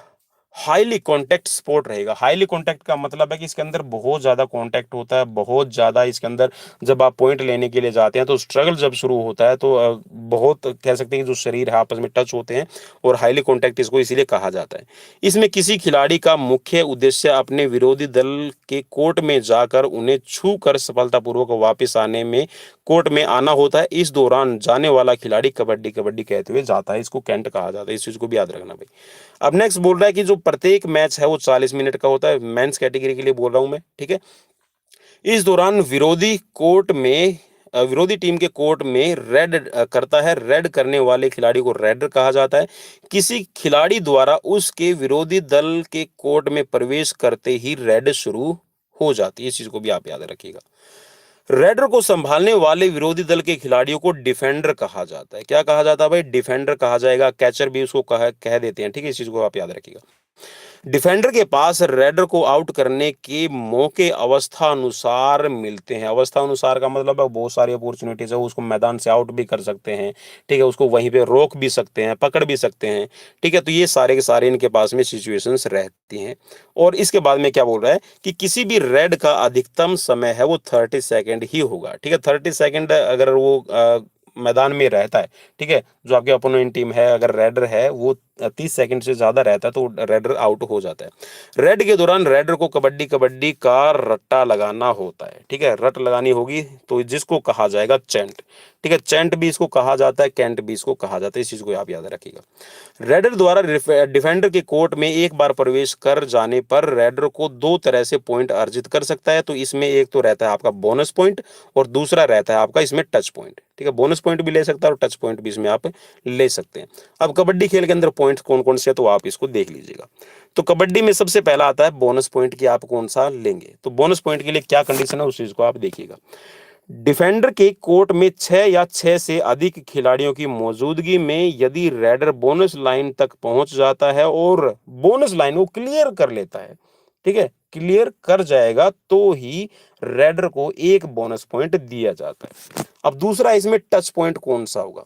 हाईली कॉन्टैक्ट स्पोर्ट रहेगा। हाईली कॉन्टैक्ट का मतलब है कि इसके अंदर बहुत ज्यादा कॉन्टैक्ट होता है, बहुत ज्यादा इसके अंदर जब आप पॉइंट लेने के लिए जाते हैं तो स्ट्रगल जब शुरू होता है तो बहुत कह सकते हैं कि जो शरीर है आपस में टच होते हैं और हाईली कॉन्टैक्ट इसको इसीलिए कहा जाता है। इसमें किसी खिलाड़ी का मुख्य उद्देश्य अपने विरोधी दल के कोर्ट में जाकर उन्हें छू कर सफलतापूर्वक वापस आने में कोर्ट में आना होता है। इस दौरान जाने वाला खिलाड़ी कबड्डी कबड्डी कहते हुए जाता है। इसको कैंट कहा जाता है, इस चीज को भी याद रखना भाई। अब नेक्स्ट बोल रहा है कि जो प्रत्येक मैच है वो 40 मिनट का होता है। मेंस कैटेगरी के लिए बोल रहा हूं मैं। ठीक है, इस दौरान विरोधी टीम के कोर्ट में रेड करता है। रेड करने वाले खिलाड़ी को रेडर कहा जाता है। किसी खिलाड़ी द्वारा उसके विरोधी दल के कोर्ट में प्रवेश करते ही रेड शुरू हो जाती है। इस चीज को भी आप याद रखिएगा। रेडर को संभालने वाले विरोधी दल के खिलाड़ियों को डिफेंडर कहा जाता है। क्या कहा जाता है भाई? डिफेंडर कहा जाएगा। कैचर भी उसको कह देते हैं। ठीक है, इस चीज को आप याद रखिएगा। डिफेंडर के पास रेडर को आउट करने के मौके अवस्था अनुसार मिलते हैं। अवस्था अनुसार का मतलब है बहुत सारी अपॉर्चुनिटीज है, उसको मैदान से आउट भी कर सकते हैं। ठीक है, उसको वहीं पे रोक भी सकते हैं, पकड़ भी सकते हैं। ठीक है, तो ये सारे के सारे इनके पास में सिचुएशंस रहती हैं। और इसके बाद में क्या बोल रहा है कि किसी भी रेड का अधिकतम समय है वो 30 सेकेंड ही होगा। ठीक है, 30 सेकेंड अगर वो मैदान में रहता है, ठीक है, जो आपके अपोनेंट टीम है अगर रेडर है वो 30 सेकंड से ज्यादा रहता है तो रेडर आउट हो जाता है। रेड के दौरान रेडर को कबड्डी कबड्डी का रट्टा लगाना होता है। ठीक है, रट लगानी होगी तो जिसको कहा जाएगा चैंट। ठीक है, चैंट भी इसको कहा जाता है, कैंट भी इसको कहा जाता है। इस चीज को आप याद रखिएगा। रेडर द्वारा डिफेंडर के कोर्ट में एक बार प्रवेश कर जाने पर रेडर को दो तरह से पॉइंट अर्जित कर सकता है। तो इसमें एक तो रहता है आपका बोनस पॉइंट और दूसरा रहता है आपका इसमें टच पॉइंट। ठीक है, बोनस पॉइंट भी ले सकता है और टच पॉइंट भी इसमें आप ले सकते हैं। अब कबड्डी खेल के अंदर पॉइंट्स कौन कौन से है तो आप इसको देख लीजिएगा। तो कबड्डी में सबसे पहला आता है बोनस पॉइंट की आप कौन सा लेंगे। तो बोनस पॉइंट के लिए क्या कंडीशन है उस चीज को आप देखिएगा। डिफेंडर के कोर्ट में 6 या 6 से अधिक खिलाड़ियों की मौजूदगी में यदि रेडर बोनस लाइन तक पहुंच जाता है और बोनस लाइन वो क्लियर कर लेता है, ठीक है, क्लियर कर जाएगा तो ही रेडर को एक बोनस पॉइंट दिया जाता है। अब दूसरा इसमें टच पॉइंट कौन सा होगा?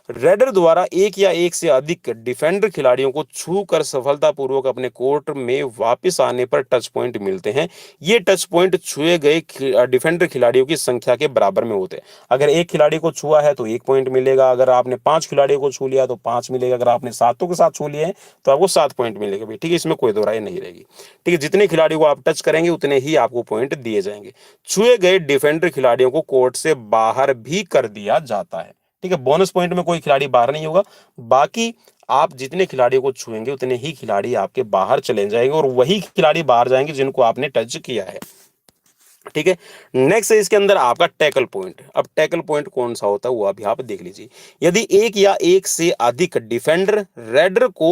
रेडर द्वारा एक या एक से अधिक डिफेंडर खिलाड़ियों को छू कर सफलतापूर्वक अपने कोर्ट में वापस आने पर टच पॉइंट मिलते हैं। ये टच पॉइंट छुए गए डिफेंडर खिलाड़ियों की संख्या के बराबर में होते हैं। अगर एक खिलाड़ी को छुआ है तो 1 पॉइंट मिलेगा, अगर आपने 5 खिलाड़ियों को छू लिया तो 5 मिलेगा, अगर आपने सातों के साथ छू लिए हैं तो आपको 7 पॉइंट मिलेगा भाई। ठीक है, इसमें कोई दो राय नहीं रहेगी। ठीक है, जितने खिलाड़ियों को आप टच करेंगे उतने ही आपको पॉइंट दिए जाएंगे। छुए गए डिफेंडर खिलाड़ियों को कोर्ट से बाहर भी कर दिया जाता है। ठीक है, बोनस पॉइंट में कोई खिलाड़ी बाहर नहीं होगा, बाकी आप जितने खिलाड़ियों को छुएंगे उतने ही खिलाड़ी आपके बाहर चले जाएंगे और वही खिलाड़ी बाहर जाएंगे जिनको आपने टच किया है। ठीक है, नेक्स्ट है इसके अंदर आपका टैकल पॉइंट। अब टैकल पॉइंट कौन सा होता है वो अभी आप देख लीजिए। यदि एक या एक से अधिक डिफेंडर रेडर को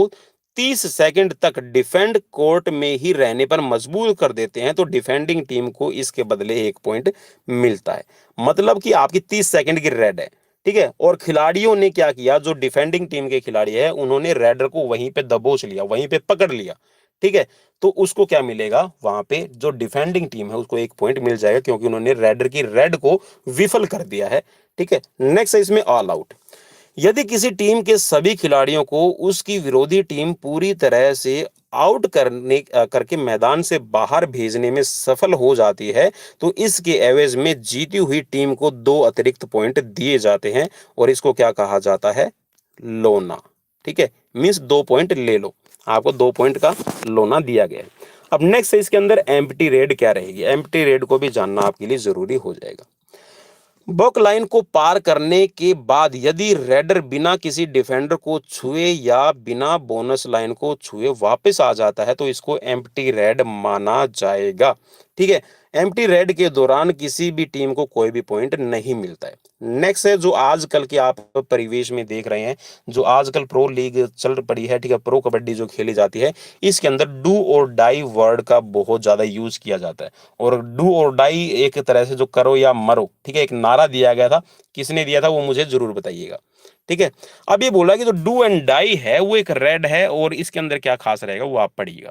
30 सेकंड तक डिफेंड कोर्ट में ही रहने पर मजबूर कर देते हैं तो डिफेंडिंग टीम को इसके बदले 1 पॉइंट मिलता है। मतलब कि आपकी 30 सेकंड की रेड है। ठीक है, और खिलाड़ियों ने क्या किया, जो डिफेंडिंग टीम के खिलाड़ी है उन्होंने रेडर को वहीं पे दबोच लिया, वहीं पे पकड़ लिया। ठीक है, तो उसको क्या मिलेगा, वहां पे जो डिफेंडिंग टीम है उसको 1 पॉइंट मिल जाएगा क्योंकि उन्होंने रेडर की रेड को विफल कर दिया है। ठीक है, नेक्स्ट है इसमें ऑल आउट। यदि किसी टीम के सभी खिलाड़ियों को उसकी विरोधी टीम पूरी तरह से आउट करके मैदान से बाहर भेजने में सफल हो जाती है तो इसके एवज में जीती हुई टीम को 2 अतिरिक्त पॉइंट दिए जाते हैं और इसको क्या कहा जाता है, लोना। ठीक है, मीन्स 2 पॉइंट ले लो, आपको 2 पॉइंट का लोना दिया गया है। अब नेक्स्ट है इसके अंदर एम्प्टी रेड क्या रहेगी। एम्प्टी रेड को भी जानना आपके लिए जरूरी हो जाएगा। बक लाइन को पार करने के बाद यदि रेडर बिना किसी डिफेंडर को छुए या बिना बोनस लाइन को छुए वापस आ जाता है तो इसको एम्प्टी रेड माना जाएगा। ठीक है, एम्प्टी रेड के दौरान किसी भी टीम को कोई भी पॉइंट नहीं मिलता है। नेक्स्ट है जो आजकल के आप परिवेश में देख रहे हैं, जो आजकल प्रो लीग चल पड़ी है, ठीक है, प्रो कबड्डी जो खेली जाती है, इसके अंदर डू और डाई वर्ड का बहुत ज्यादा यूज किया जाता है। और डू और डाई एक तरह से जो करो या मरो, ठीक है, एक नारा दिया गया था, किसने दिया था वो मुझे जरूर बताइएगा। ठीक है, अब ये बोला कि जो डू एंड डाई है वो एक रेड है और इसके अंदर क्या खास रहेगा वो आप पढ़िएगा।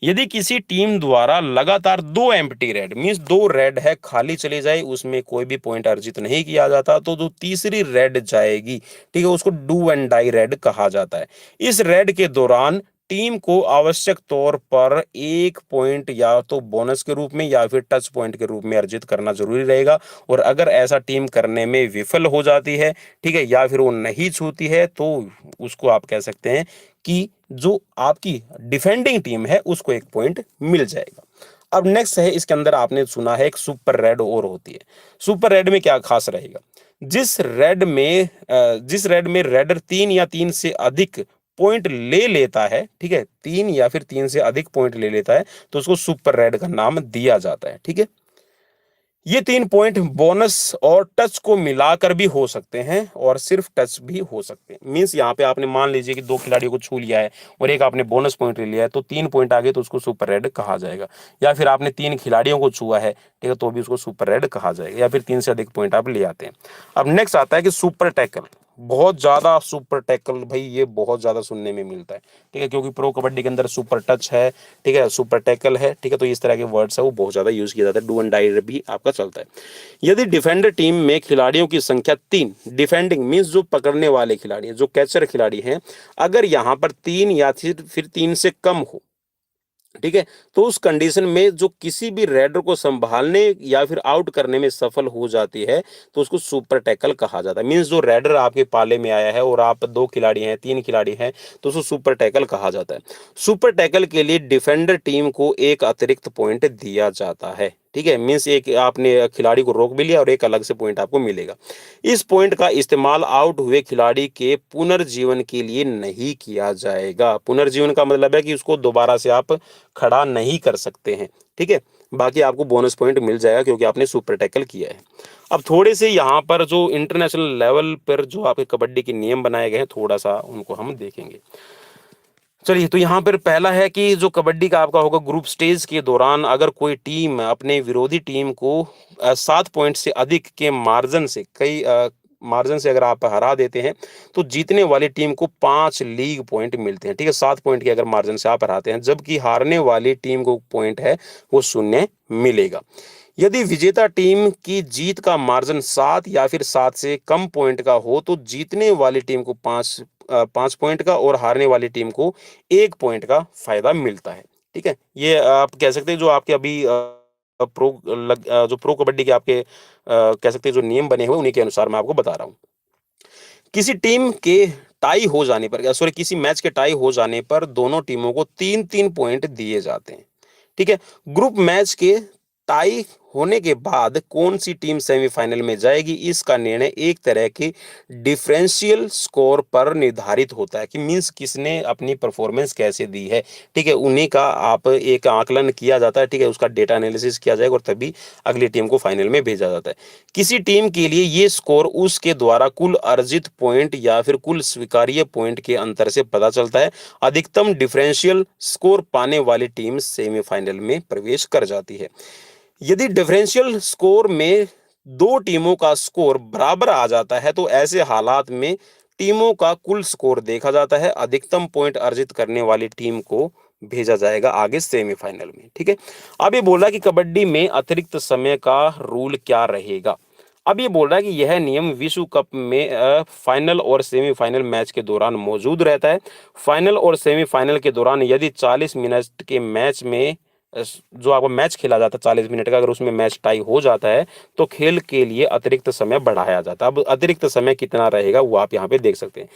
यदि किसी टीम द्वारा लगातार 2 एम्प्टी रेड मींस 2 रेड है खाली चली जाए, उसमें कोई भी पॉइंट अर्जित नहीं किया जाता तो जो तीसरी रेड जाएगी, ठीक है, उसको डू एंड डाई रेड कहा जाता है। इस रेड के दौरान टीम को आवश्यक तौर पर 1 पॉइंट या तो बोनस के रूप में या फिर टच पॉइंट के रूप में अर्जित करना जरूरी रहेगा। और अगर ऐसा टीम करने में विफल हो जाती है, ठीक है, या फिर वो नहीं छूती है तो उसको आप कह सकते हैं कि जो आपकी डिफेंडिंग टीम है उसको 1 पॉइंट मिल जाएगा। अब नेक्स्ट है इसके अंदर आपने सुना है एक सुपर रेड और होती है। सुपर रेड में क्या खास रहेगा, जिस रेड में रेडर 3 या 3 से अधिक पॉइंट ले लेता है, ठीक है, 3 या फिर 3 से अधिक पॉइंट ले लेता है तो उसको सुपर रेड का नाम दिया जाता है। ठीक है, ये 3 पॉइंट बोनस और टच को मिलाकर भी हो सकते हैं और सिर्फ टच भी हो सकते हैं। मींस यहाँ पे आपने मान लीजिए कि 2 खिलाड़ियों को छू लिया है और एक आपने बोनस पॉइंट ले लिया है तो 3 पॉइंट आ गए तो उसको सुपर रेड कहा जाएगा। या फिर आपने 3 खिलाड़ियों को छुआ है, ठीक है, तो भी उसको सुपर रेड कहा जाएगा, या फिर 3 से अधिक पॉइंट आप ले आते हैं। अब नेक्स्ट आता है कि सुपर टैकल। बहुत ज्यादा सुपर टैकल भाई ये बहुत ज्यादा सुनने में मिलता है, ठीक है, क्योंकि प्रो कबड्डी के अंदर सुपर टच है, ठीक है, सुपर टैकल है, ठीक है, तो इस तरह के वर्ड्स है वो बहुत ज्यादा यूज किया जाता है। डू एंड डाई भी आपका चलता है। यदि डिफेंडर टीम में खिलाड़ियों की संख्या 3, डिफेंडिंग मींस जो पकड़ने वाले खिलाड़ी हैं, जो कैचर खिलाड़ी हैं, अगर यहां पर 3 या फिर 3 से कम हो, ठीक है, तो उस कंडीशन में जो किसी भी रेडर को संभालने या फिर आउट करने में सफल हो जाती है तो उसको सुपर टैकल कहा जाता है। मींस जो रेडर आपके पाले में आया है और आप 2 खिलाड़ी हैं, 3 खिलाड़ी हैं, तो उसको सुपर टैकल कहा जाता है। सुपर टैकल के लिए डिफेंडर टीम को एक अतिरिक्त पॉइंट दिया जाता है। ठीक है, मींस एक आपने खिलाड़ी को रोक भी लिया और एक अलग से पॉइंट आपको मिलेगा। इस पॉइंट का इस्तेमाल आउट हुए खिलाड़ी के पुनर्जीवन के लिए नहीं किया जाएगा। पुनर्जीवन का मतलब है कि उसको दोबारा से आप खड़ा नहीं कर सकते हैं। ठीक है, बाकी आपको बोनस पॉइंट मिल जाएगा क्योंकि आपने सुपर टैकल किया है। अब थोड़े से यहाँ पर जो इंटरनेशनल लेवल पर जो आपके कबड्डी के नियम बनाए गए हैं थोड़ा सा उनको हम देखेंगे। चलिए, तो यहाँ पर पहला है कि जो कबड्डी का आपका होगा ग्रुप स्टेज के दौरान अगर कोई टीम अपने विरोधी टीम को 7 पॉइंट से अधिक के मार्जिन से मार्जिन से अगर आप हरा देते हैं तो जीतने वाली टीम को 5 लीग पॉइंट मिलते हैं। ठीक है, 7 पॉइंट के अगर मार्जिन से आप हराते हैं, जबकि हारने वाली टीम को पॉइंट है वो 0 मिलेगा। यदि विजेता टीम की जीत का मार्जिन 7 या फिर 7 से कम पॉइंट का हो तो जीतने वाली टीम को 5 पॉइंट का और हारने वाली टीम को 1 पॉइंट का फायदा मिलता है। ठीक है, ये आप कह सकते हैं जो आपके अभी जो प्रो कबड्डी के आपके कह सकते हैं जो नियम बने हुए उन्हीं के अनुसार मैं आपको बता रहा हूँ। किसी टीम के टाई हो जाने पर, सॉरी, किसी मैच के टाई हो जाने पर दोनों टीमों को 3-3 पॉइंट दिए जाते हैं। ठीक है, ग्रुप मैच के टाई होने के बाद कौन सी टीम सेमीफाइनल में जाएगी इसका निर्णय एक तरह के डिफरेंशियल स्कोर पर निर्धारित होता है, कि मींस किसने अपनी परफॉर्मेंस कैसे दी है। ठीक है, उन्हीं का आप एक आकलन किया जाता है। ठीक है, उसका डेटा एनालिसिस किया जाएगा और तभी अगली टीम को फाइनल में भेजा जाता है। किसी टीम के लिए ये स्कोर उसके द्वारा कुल अर्जित पॉइंट या फिर कुल स्वीकार्य पॉइंट के अंतर से पता चलता है। अधिकतम डिफरेंशियल स्कोर पाने वाली टीम सेमीफाइनल में प्रवेश कर जाती है। यदि डिफरेंशियल स्कोर में दो टीमों का स्कोर बराबर आ जाता है तो ऐसे हालात में टीमों का कुल स्कोर देखा जाता है। अधिकतम पॉइंट अर्जित करने वाली टीम को भेजा जाएगा आगे सेमीफाइनल में। ठीक है, अब ये बोला कि कबड्डी में अतिरिक्त समय का रूल क्या रहेगा। अब ये बोल रहा है कि यह नियम विश्व कप में फाइनल और सेमीफाइनल मैच के दौरान मौजूद रहता है। फाइनल और सेमीफाइनल के दौरान यदि 40 मिनट के मैच में जो आपको मैच खेला जाता है 40 मिनट का, अगर उसमें मैच टाई हो जाता है तो खेल के लिए अतिरिक्त समय बढ़ाया जाता है। अब अतिरिक्त समय कितना रहेगा वो आप यहाँ पे देख सकते हैं।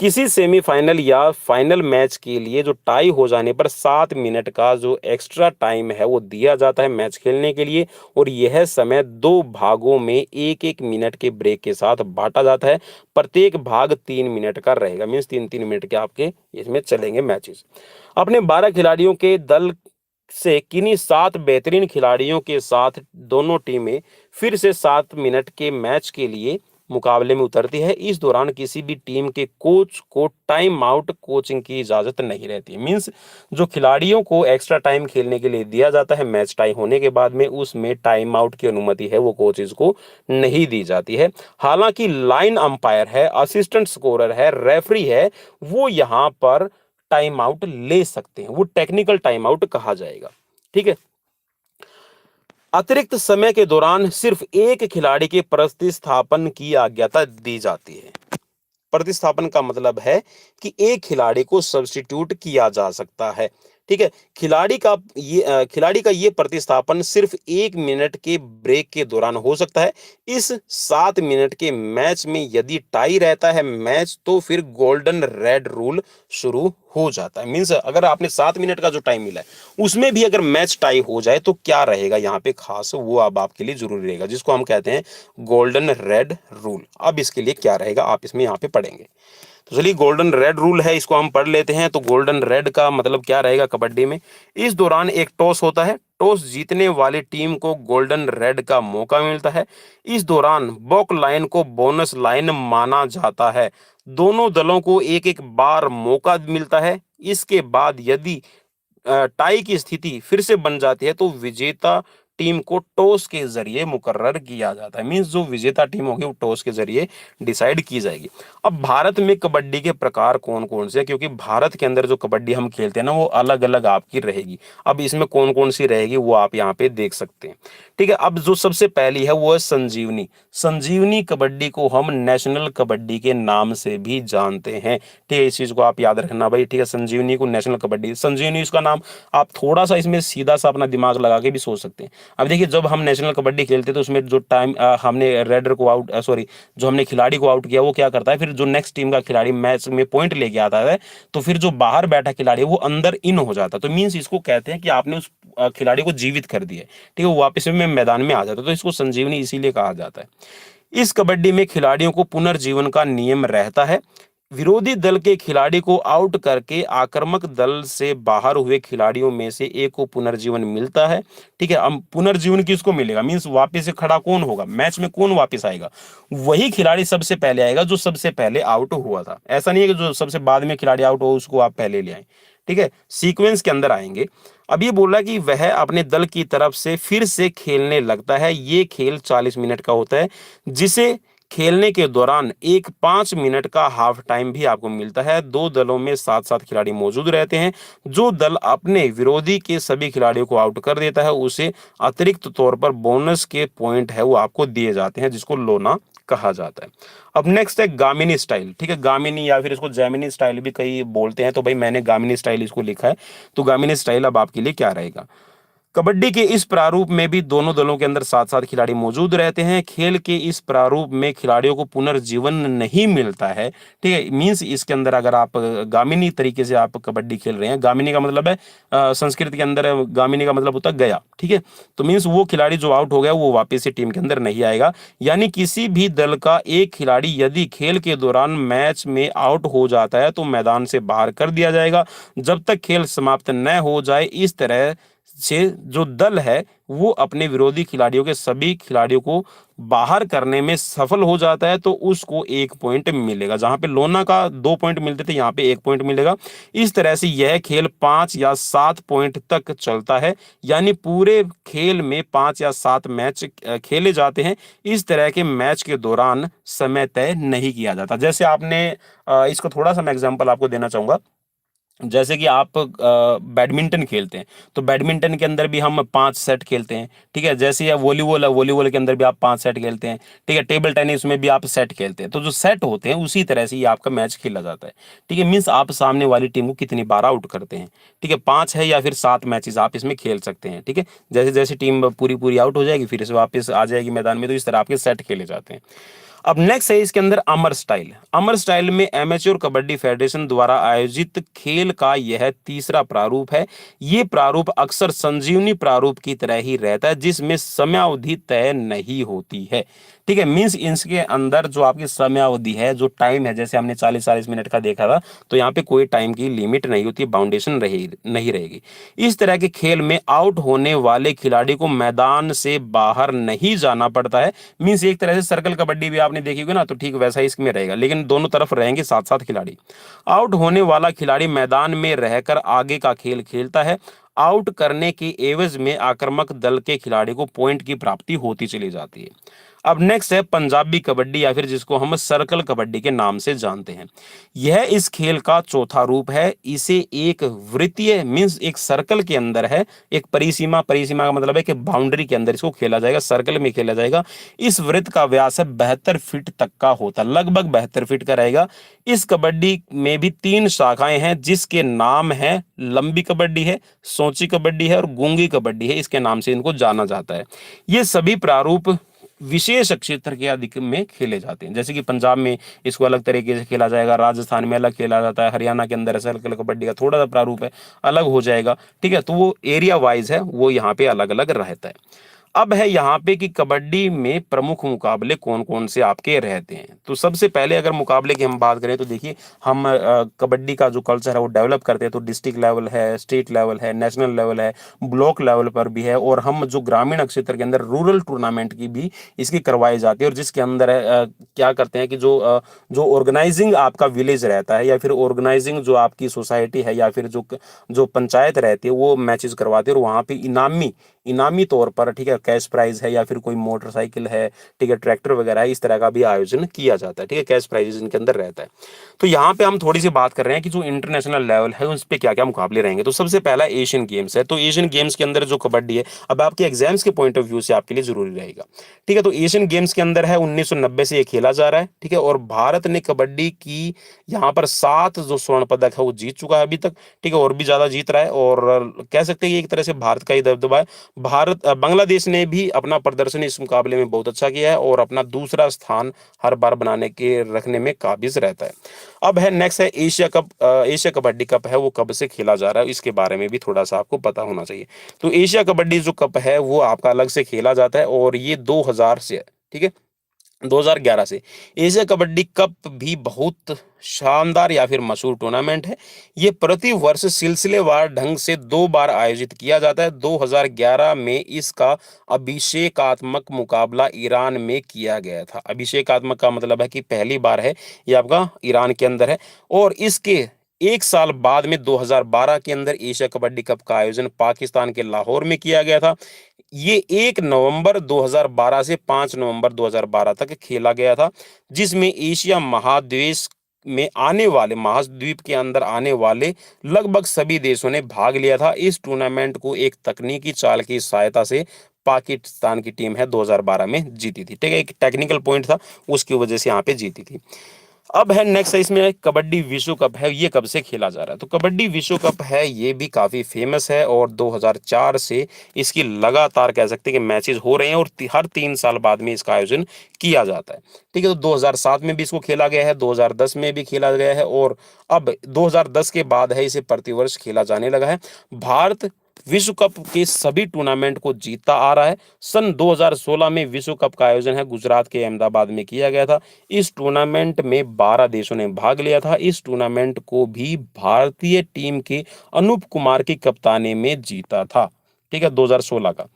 किसी सेमीफाइनल या फाइनल मैच के लिए जो टाई हो जाने पर 7 मिनट का जो एक्स्ट्रा टाइम है वो दिया जाता है मैच खेलने के लिए, और यह समय 2 भागों में 1-1 मिनट के ब्रेक के साथ बांटा जाता है। प्रत्येक भाग 3 मिनट का रहेगा, मीन्स 3-3 मिनट के आपके इसमें चलेंगे मैचेस। अपने 12 खिलाड़ियों के दल से किन्हीं 7 बेहतरीन खिलाड़ियों के साथ दोनों टीमें फिर से 7 मिनट के मैच के लिए मुकाबले में उतरती है। इस दौरान किसी भी टीम के कोच को टाइम आउट कोचिंग की इजाजत नहीं रहती है। मींस जो खिलाड़ियों को एक्स्ट्रा टाइम खेलने के लिए दिया जाता है मैच टाई होने के बाद में, उसमें टाइम आउट की अनुमति है वो कोचेज को नहीं दी जाती है। हालांकि लाइन अंपायर है, असिस्टेंट स्कोरर है, रेफरी है, वो यहाँ पर टाइम आउट ले सकते हैं, वो टेक्निकल टाइम आउट कहा जाएगा। ठीक है, अतिरिक्त समय के दौरान सिर्फ एक खिलाड़ी के प्रतिस्थापन की आज्ञा दी जाती है। प्रतिस्थापन का मतलब है कि एक खिलाड़ी को सब्स्टिट्यूट किया जा सकता है। ठीक है, खिलाड़ी का ये प्रतिस्थापन सिर्फ 1 मिनट के ब्रेक के दौरान हो सकता है। इस 7 मिनट के मैच में यदि टाई रहता है मैच तो फिर गोल्डन रेड रूल शुरू हो जाता है। मीन्स अगर आपने 7 मिनट का जो टाइम मिला है उसमें भी अगर मैच टाई हो जाए तो क्या रहेगा यहाँ पे खास, वो अब आपके लिए जरूरी रहेगा, जिसको हम कहते हैं गोल्डन रेड रूल। अब इसके लिए क्या रहेगा आप इसमें यहाँ पे पढ़ेंगे। तो चलिए, गोल्डन रेड रूल है, इसको हम पढ़ लेते हैं। तो गोल्डन रेड का मतलब क्या रहेगा कबड्डी में। इस दौरान एक टॉस होता है, टॉस जीतने वाली टीम को गोल्डन रेड का मौका मिलता है। इस दौरान बॉक लाइन को बोनस लाइन माना जाता है। दोनों दलों को एक एक बार मौका मिलता है। इसके बाद यदि टाई की स्थिति फिर से बन जाती है तो विजेता टीम को टॉस के जरिए मुकर्रर किया जाता है। मींस जो विजेता टीम होगी वो टॉस के जरिए डिसाइड की जाएगी। अब भारत में कबड्डी के प्रकार कौन कौन से हैं, क्योंकि भारत के अंदर जो कबड्डी हम खेलते हैं ना वो अलग अलग आपकी रहेगी। अब इसमें कौन कौन सी रहेगी वो आप यहाँ पे देख सकते हैं। ठीक है, अब जो सबसे पहली है वो है संजीवनी। संजीवनी कबड्डी को हम नेशनल कबड्डी के नाम से भी जानते हैं। ठीक है, इस चीज को आप याद रखना भाई। ठीक है, संजीवनी को नेशनल कबड्डी, संजीवनी इसका नाम आप थोड़ा सा इसमें सीधा सा अपना दिमाग लगा के भी सोच सकते हैं। अब देखिए, जब हम नेशनल कबड्डी खेलते तो उसमें जो टाइम हमने रेडर को आउट सॉरी जो हमने खिलाड़ी को आउट किया वो क्या करता है, फिर जो नेक्स्ट टीम का खिलाड़ी मैच में पॉइंट लेके आता है तो फिर जो बाहर बैठा खिलाड़ी है वो अंदर इन हो जाता है। तो मींस इसको कहते हैं कि आपने उस खिलाड़ी को जीवित कर दिया। ठीक है, वो वापस में मैदान में आ जाता है, तो इसको संजीवनी इसीलिए कहा जाता है। इस कबड्डी में खिलाड़ियों को पुनर्जीवन का नियम रहता है। विरोधी दल के खिलाड़ी को आउट करके आक्रामक दल से बाहर हुए खिलाड़ियों में से एक को पुनर्जीवन मिलता है। ठीक है, अब पुनर्जीवन किसको मिलेगा, मींस वापस से खड़ा कौन होगा, मैच में कौन वापस आएगा, वही खिलाड़ी सबसे पहले आएगा जो सबसे पहले आउट हुआ था। ऐसा नहीं है कि जो सबसे बाद में खिलाड़ी आउट हो उसको आप पहले ले आए। ठीक है, सीक्वेंस के अंदर आएंगे। अब ये बोल रहा है कि वह अपने दल की तरफ से फिर से खेलने लगता है। ये खेल 40 मिनट का होता है, जिसे खेलने के दौरान एक 5 मिनट का हाफ टाइम भी आपको मिलता है। दो दलों में 7-7 खिलाड़ी मौजूद रहते हैं। जो दल अपने विरोधी के सभी खिलाड़ियों को आउट कर देता है उसे अतिरिक्त तौर पर बोनस के पॉइंट है वो आपको दिए जाते हैं, जिसको लोना कहा जाता है। अब नेक्स्ट है गामिनी स्टाइल। ठीक है, गामिनी या फिर इसको जैमिनी स्टाइल भी कई बोलते हैं, तो भाई मैंने गामिनी स्टाइल इसको लिखा है। तो गामिनी स्टाइल अब आपके लिए क्या रहेगा? कबड्डी के इस प्रारूप में भी दोनों दलों के अंदर 7-7 खिलाड़ी मौजूद रहते हैं। खेल के इस प्रारूप में खिलाड़ियों को पुनर्जीवन नहीं मिलता है। ठीक है, मींस इसके अंदर अगर आप गामिनी तरीके से आप कबड्डी खेल रहे हैं, गामिनी का मतलब है संस्कृत के अंदर गामिनी का मतलब होता है गया। ठीक है, तो मींस वो खिलाड़ी जो आउट हो गया वो वापस से टीम के अंदर नहीं आएगा। यानी किसी भी दल का एक खिलाड़ी यदि खेल के दौरान मैच में आउट हो जाता है तो मैदान से बाहर कर दिया जाएगा जब तक खेल समाप्त न हो जाए। इस तरह से जो दल है वो अपने विरोधी खिलाड़ियों के सभी खिलाड़ियों को बाहर करने में सफल हो जाता है तो उसको 1 पॉइंट मिलेगा। जहां पे लोना का 2 पॉइंट मिलते थे, यहाँ पे 1 पॉइंट मिलेगा। इस तरह से यह खेल 5 या 7 पॉइंट तक चलता है। यानी पूरे खेल में 5 या 7 मैच खेले जाते हैं। इस तरह के मैच के दौरान समय तय नहीं किया जाता। जैसे आपने इसको थोड़ा सा मैं एग्जांपल आपको देना चाहूंगा। जैसे कि आप बैडमिंटन खेलते हैं, तो बैडमिंटन के अंदर भी हम 5 सेट खेलते हैं। ठीक है, जैसे ये वॉलीबॉल है, वॉलीबॉल के अंदर भी आप 5 सेट खेलते हैं। ठीक है, टेबल टेनिस में भी आप सेट खेलते हैं। तो जो सेट होते हैं उसी तरह से ये आपका मैच खेला जाता है। ठीक है, मीन्स आप सामने वाली टीम को कितनी बार आउट करते हैं। ठीक है, 5 है या फिर 7 मैचेस आप इसमें खेल सकते हैं। ठीक है, जैसे जैसे टीम पूरी पूरी आउट हो जाएगी फिर से वापस आ जाएगी मैदान में, तो इस तरह आपके सेट खेले जाते हैं। अब नेक्स्ट है इसके अंदर अमर स्टाइल। अमर स्टाइल में एमेच्योर कबड्डी फेडरेशन द्वारा आयोजित खेल का यह तीसरा प्रारूप है। ये प्रारूप अक्सर संजीवनी प्रारूप की तरह ही रहता है जिसमें समयावधि तय नहीं होती है। ठीक है, मींस इसके अंदर जो आपकी समयावधि है, जो टाइम है, जैसे हमने 40-40 मिनट का देखा था, तो यहाँ पे कोई टाइम की लिमिट नहीं होती, बाउंडेशन रही नहीं रहेगी। इस तरह के खेल में आउट होने वाले खिलाड़ी को मैदान से बाहर नहीं जाना पड़ता है। मींस एक तरह से सर्कल कबड्डी भी आपने देखी होगी ना, तो ठीक वैसा ही इसमें रहेगा, लेकिन दोनों तरफ रहेंगे 7-7 खिलाड़ी। आउट होने वाला खिलाड़ी मैदान में रहकर आगे का खेल खेलता है। आउट करने की एवज में आक्रामक दल के खिलाड़ी को पॉइंट की प्राप्ति होती चली जाती है। अब नेक्स्ट है पंजाबी कबड्डी या फिर जिसको हम सर्कल कबड्डी के नाम से जानते हैं। यह इस खेल का चौथा रूप है। इसे एक वृत्तीय मींस एक सर्कल के अंदर है, एक परिसीमा, परिसीमा का मतलब है कि बाउंड्री के अंदर इसको खेला जाएगा, सर्कल में खेला जाएगा। इस वृत्त का व्यास है 72 फीट तक का होता है, लगभग 72 फीट का रहेगा। इस कबड्डी में भी 3 शाखाएं हैं जिसके नाम है लंबी कबड्डी है, सोची कबड्डी है और गूंगी कबड्डी है। इसके नाम से इनको जाना जाता है। ये सभी प्रारूप विशेष क्षेत्र के अधिक में खेले जाते हैं। जैसे कि पंजाब में इसको अलग तरीके से खेला जाएगा, राजस्थान में अलग खेला जाता है, हरियाणा के अंदर सर्कल कबड्डी का थोड़ा सा प्रारूप है, अलग हो जाएगा। ठीक है, तो वो एरिया वाइज है, वो यहाँ पे अलग अलग रहता है। अब है यहाँ पे कि कबड्डी में प्रमुख मुकाबले कौन कौन से आपके रहते हैं। तो सबसे पहले अगर मुकाबले की हम बात करें तो देखिए, हम कबड्डी का जो कल्चर है वो डेवलप करते हैं। तो डिस्ट्रिक्ट लेवल है, स्टेट लेवल है, नेशनल लेवल है, ब्लॉक लेवल पर भी है, और हम जो ग्रामीण क्षेत्र के अंदर रूरल टूर्नामेंट की भी इसकी करवाई जाती है। और जिसके अंदर क्या करते हैं कि जो ऑर्गेनाइजिंग आपका विलेज रहता है या फिर ऑर्गेनाइजिंग जो आपकी सोसाइटी है या फिर जो जो पंचायत रहती है वो मैचेस करवाती है, और वहाँ पे इनामी तौर पर, ठीक है, कैश प्राइज है या फिर कोई मोटरसाइकिल है, ठीक है, ट्रैक्टर वगैरह है, इस तरह का भी आयोजन किया जाता है। ठीक है, कैश प्राइज इनके अंदर रहता है। तो यहाँ पे हम थोड़ी सी बात कर रहे हैं कि जो इंटरनेशनल लेवल है उस पे क्या क्या मुकाबले रहेंगे। तो सबसे पहला एशियन गेम्स है। तो एशियन गेम्स के अंदर जो कबड्डी है, अब आपके एग्जाम्स के पॉइंट ऑफ व्यू से आपके लिए जरूरी रहेगा। ठीक है, तो एशियन गेम्स के अंदर है 1990 से ये खेला जा रहा है। ठीक है, और भारत ने कबड्डी की यहाँ पर 7 जो स्वर्ण पदक है वो जीत चुका है अभी तक। ठीक है, और भी ज्यादा जीत रहा है, और कह सकते हैं कि एक तरह से भारत का ही दबदबा है। बांग्लादेश ने भी अपना प्रदर्शन इस मुकाबले में बहुत अच्छा किया है और अपना दूसरा स्थान हर बार बनाने के रखने में काबिज रहता है। अब है नेक्स्ट है Asia cup. Asia kabaddi cup है वो कब से खेला जा रहा है, इसके बारे में भी थोड़ा सा आपको पता होना चाहिए। तो एशिया कबड्डी जो कप है वो आपका अलग से खेला जाता है और ये 2000 से है। ठीक है, 2011 से। एशिया कबड्डी कप भी बहुत शानदार या फिर मशहूर टूर्नामेंट है। ये प्रति वर्ष सिलसिलेवार ढंग से 2 बार आयोजित किया जाता है। 2011 में इसका अभिषेकात्मक मुकाबला ईरान में किया गया था। अभिषेकात्मक का मतलब है कि पहली बार है ये आपका ईरान के अंदर है, और इसके एक साल बाद में 2012 के अंदर एशिया कबड्डी कप का आयोजन पाकिस्तान के लाहौर में किया गया था। ये 1 नवंबर 2012 से 5 नवंबर 2012 तक खेला गया था, जिसमें एशिया महाद्वीप में आने वाले महाद्वीप के अंदर आने वाले लगभग सभी देशों ने भाग लिया था। इस टूर्नामेंट को एक तकनीकी चाल की सहायता से पाकिस्तान की टीम है 2012 में जीती थी। ठीक है, एक टेक्निकल पॉइंट था, उसकी वजह से यहाँ पे जीती थी। अब है नेक्स्ट है इसमें कबड्डी विश्व कप है, ये कब से खेला जा रहा है? तो कबड्डी विश्व कप है, ये भी काफी फेमस है और 2004 से इसकी लगातार कह सकते हैं कि मैचेस हो रहे हैं और हर 3 साल बाद में इसका आयोजन किया जाता है। ठीक है, तो 2007 में भी इसको खेला गया है, 2010 में भी खेला गया है और अब 2010 के बाद है इसे प्रतिवर्ष खेला जाने लगा है। भारत विश्व कप के सभी टूर्नामेंट को जीतता आ रहा है। सन 2016 में विश्व कप का आयोजन है गुजरात के अहमदाबाद में किया गया था। इस टूर्नामेंट में 12 देशों ने भाग लिया था। इस टूर्नामेंट को भी भारतीय टीम के अनूप कुमार की कप्तानी में जीता था। ठीक है, 2016 का।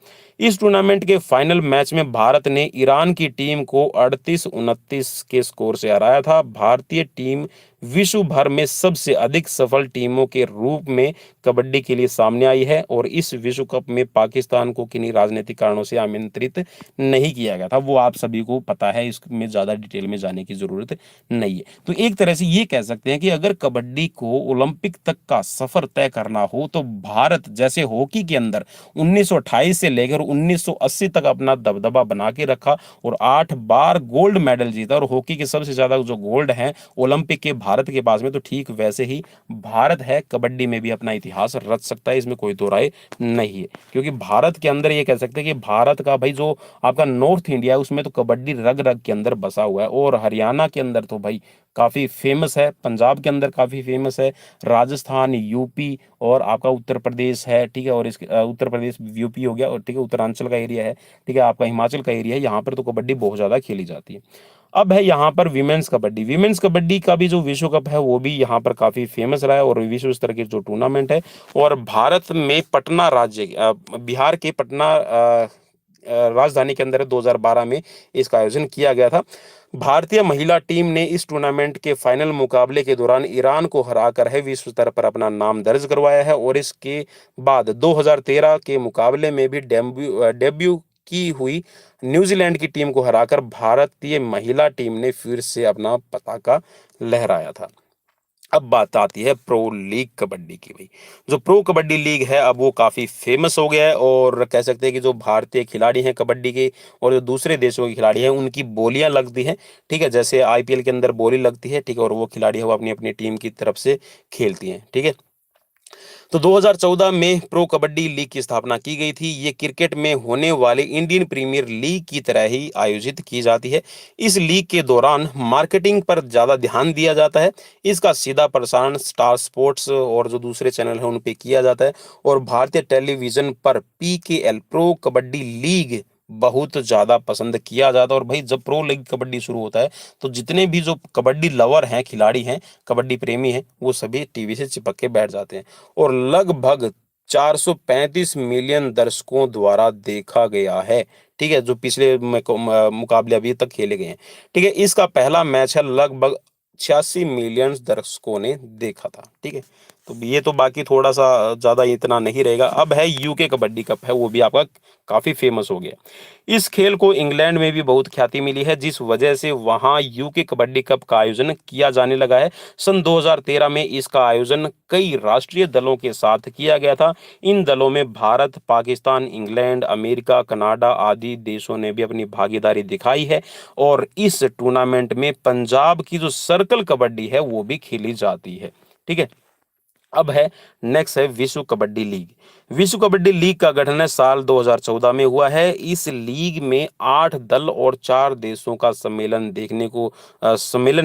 इस टूर्नामेंट के फाइनल मैच में भारत ने ईरान की टीम को 38-29 के स्कोर से हराया था। भारतीय टीम विश्व भर में सबसे अधिक सफल टीमों के रूप में कबड्डी के लिए सामने आई है और इस विश्व कप में पाकिस्तान को किन्हीं राजनीतिक कारणों से आमंत्रित नहीं किया गया था। वो आप सभी को पता है, इसमें ज़्यादा डिटेल में जाने की ज़रूरत नहीं है। तो एक तरह से ये कह सकते हैं कि अगर कबड्डी को ओलंपिक तक का सफ़र तय करना हो तो भारत जैसे हॉकी के अंदर 1928 से लेकर 1980 तक अपना दबदबा बना के रखा और 8 बार गोल्ड मेडल जीता और हॉकी के सबसे ज्यादा जो गोल्ड हैं ओलंपिक के भारत के पास में, तो ठीक वैसे ही भारत है कबड्डी में भी अपना इतिहास रच सकता है, इसमें कोई दो राय नहीं है। क्योंकि भारत के अंदर ये कह सकते हैं कि भारत का भाई जो आपका नॉर्थ इंडिया है उसमें तो कबड्डी रग रग के अंदर बसा हुआ है और हरियाणा के अंदर तो भाई काफी फेमस है, पंजाब के अंदर काफी फेमस है, राजस्थान, यूपी और आपका उत्तर प्रदेश है। ठीक है, और इसके उत्तर प्रदेश यूपी हो गया और ठीक है उत्तरांचल का एरिया है, ठीक है आपका हिमाचल का एरिया है, यहाँ पर तो कबड्डी बहुत ज्यादा खेली जाती है। अब है यहाँ पर विमेंस कबड्डी। विमेंस कबड्डी का भी जो विश्व कप है वो भी यहाँ पर काफी फेमस रहा है और विश्व स्तर के जो टूर्नामेंट है और भारत में पटना राज्य बिहार के पटना राजधानी के अंदर 2012 में इसका आयोजन किया गया था। भारतीय महिला टीम ने इस टूर्नामेंट के फाइनल मुकाबले के दौरान ईरान को हराकर है विश्व स्तर पर अपना नाम दर्ज करवाया है और इसके बाद 2013 के मुकाबले में भी डेब्यू की हुई न्यूजीलैंड की टीम को हराकर भारतीय महिला टीम ने फिर से अपना पताका लहराया था। अब बात आती है प्रो लीग कबड्डी की। भाई जो प्रो कबड्डी लीग है अब वो काफ़ी फेमस हो गया है और कह सकते हैं कि जो भारतीय खिलाड़ी हैं कबड्डी के और जो दूसरे देशों के खिलाड़ी हैं उनकी बोलियां लगती हैं। ठीक है, जैसे आईपीएल के अंदर बोली लगती है, ठीक है, और वो खिलाड़ी है वो अपनी अपनी टीम की तरफ से खेलती हैं। ठीक है, तो 2014 में प्रो कबड्डी लीग की स्थापना की गई थी। ये क्रिकेट में होने वाले इंडियन प्रीमियर लीग की तरह ही आयोजित की जाती है। इस लीग के दौरान मार्केटिंग पर ज़्यादा ध्यान दिया जाता है। इसका सीधा प्रसारण स्टार स्पोर्ट्स और जो दूसरे चैनल हैं उन पे किया जाता है और भारतीय टेलीविज़न पर पीकेएल प्रो कबड्डी लीग बहुत ज़्यादा पसंद किया जाता है। और भाई जब प्रो लीग कबड्डी शुरू होता है तो जितने भी जो कबड्डी लवर हैं, खिलाड़ी हैं, कबड्डी प्रेमी हैं, वो सभी टीवी से चिपक के बैठ जाते हैं और लगभग 435 मिलियन दर्शकों द्वारा देखा गया है। ठीक है, जो पिछले मुकाबले अभी तक खेले गए हैं। ठीक है, इसका पहला मैच है लगभग 86 मिलियन दर्शकों ने देखा था। ठीक है, तो ये तो बाकी थोड़ा सा ज्यादा इतना नहीं रहेगा। अब है यूके कबड्डी कप है, वो भी आपका काफी फेमस हो गया। इस खेल को इंग्लैंड में भी बहुत ख्याति मिली है जिस वजह से वहां यूके कबड्डी कप का आयोजन किया जाने लगा है। सन 2013 में इसका आयोजन कई राष्ट्रीय दलों के साथ किया गया था। इन दलों में Bharat, Pakistan, England, America, Canada आदि देशों ने भी अपनी भागीदारी दिखाई है और इस टूर्नामेंट में पंजाब की जो सर्कल कबड्डी है वो भी खेली जाती है। ठीक है, अब है नेक्स्ट है विश्व कबड्डी लीग। विश्व कबड्डी लीग का गठन है साल 2014 में हुआ है। इस लीग में 8 दल और 4 देशों का सम्मेलन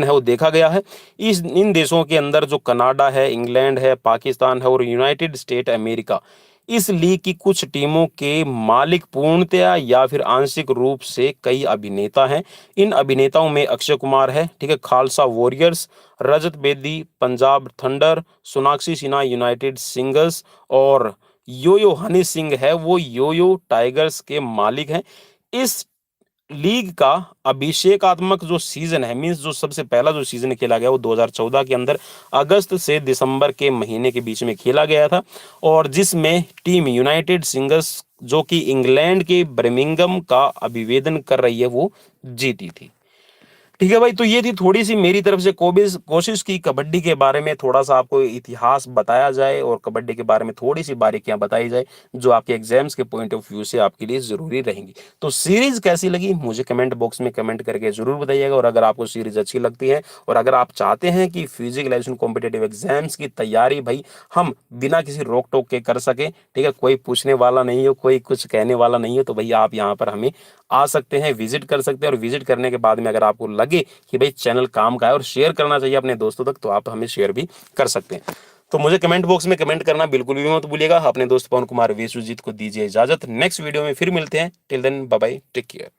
है वो देखा गया है। इन देशों के अंदर जो कनाडा है, इंग्लैंड है, पाकिस्तान है और यूनाइटेड स्टेट अमेरिका, इस लीग की कुछ टीमों के मालिक पूर्णतया या फिर आंशिक रूप से कई अभिनेता हैं। इन अभिनेताओं में अक्षय कुमार है, ठीक है, Khalsa warriors, Rajat Bedi Punjab thunder, Sonakshi Sinha united singers और योयो हनी सिंह है वो योयो टाइगर्स के मालिक हैं। इस लीग का अभिषेकात्मक जो सीजन है, मींस जो सबसे पहला जो सीजन खेला गया वो 2014 के अंदर अगस्त से दिसंबर के महीने के बीच में खेला गया था, और जिसमें टीम यूनाइटेड सिंगर्स जो कि इंग्लैंड के बर्मिंघम का अभिवेदन कर रही है वो जीती थी। ठीक है भाई, तो ये थी थोड़ी सी मेरी तरफ से कोशिश की कबड्डी के बारे में थोड़ा सा आपको इतिहास बताया जाए और कबड्डी के बारे में थोड़ी सी बारीकियां बताई जाए जो आपके एग्जाम्स के पॉइंट ऑफ व्यू से आपके लिए जरूरी रहेंगी। तो सीरीज कैसी लगी मुझे कमेंट बॉक्स में कमेंट करके जरूर बताइएगा, और अगर आपको सीरीज अच्छी लगती है और अगर आप चाहते हैं कि फिजिकलाइजेशन कॉम्पिटेटिव एग्जाम्स की तैयारी भाई हम बिना किसी रोक टोक के कर सके, ठीक है, कोई पूछने वाला नहीं हो, कोई कुछ कहने वाला नहीं हो, तो भैया आप यहाँ पर हमें आ सकते हैं, विजिट कर सकते हैं, और विजिट करने के बाद में अगर आपको लगे कि भाई चैनल काम का है और शेयर करना चाहिए अपने दोस्तों तक, तो आप हमें शेयर भी कर सकते हैं। तो मुझे कमेंट बॉक्स में कमेंट करना बिल्कुल भी मत भूलिएगा। अपने दोस्त पवन कुमार विश्वजीत को दीजिए इजाजत, नेक्स्ट वीडियो में फिर मिलते हैं। Till then bye bye, take care.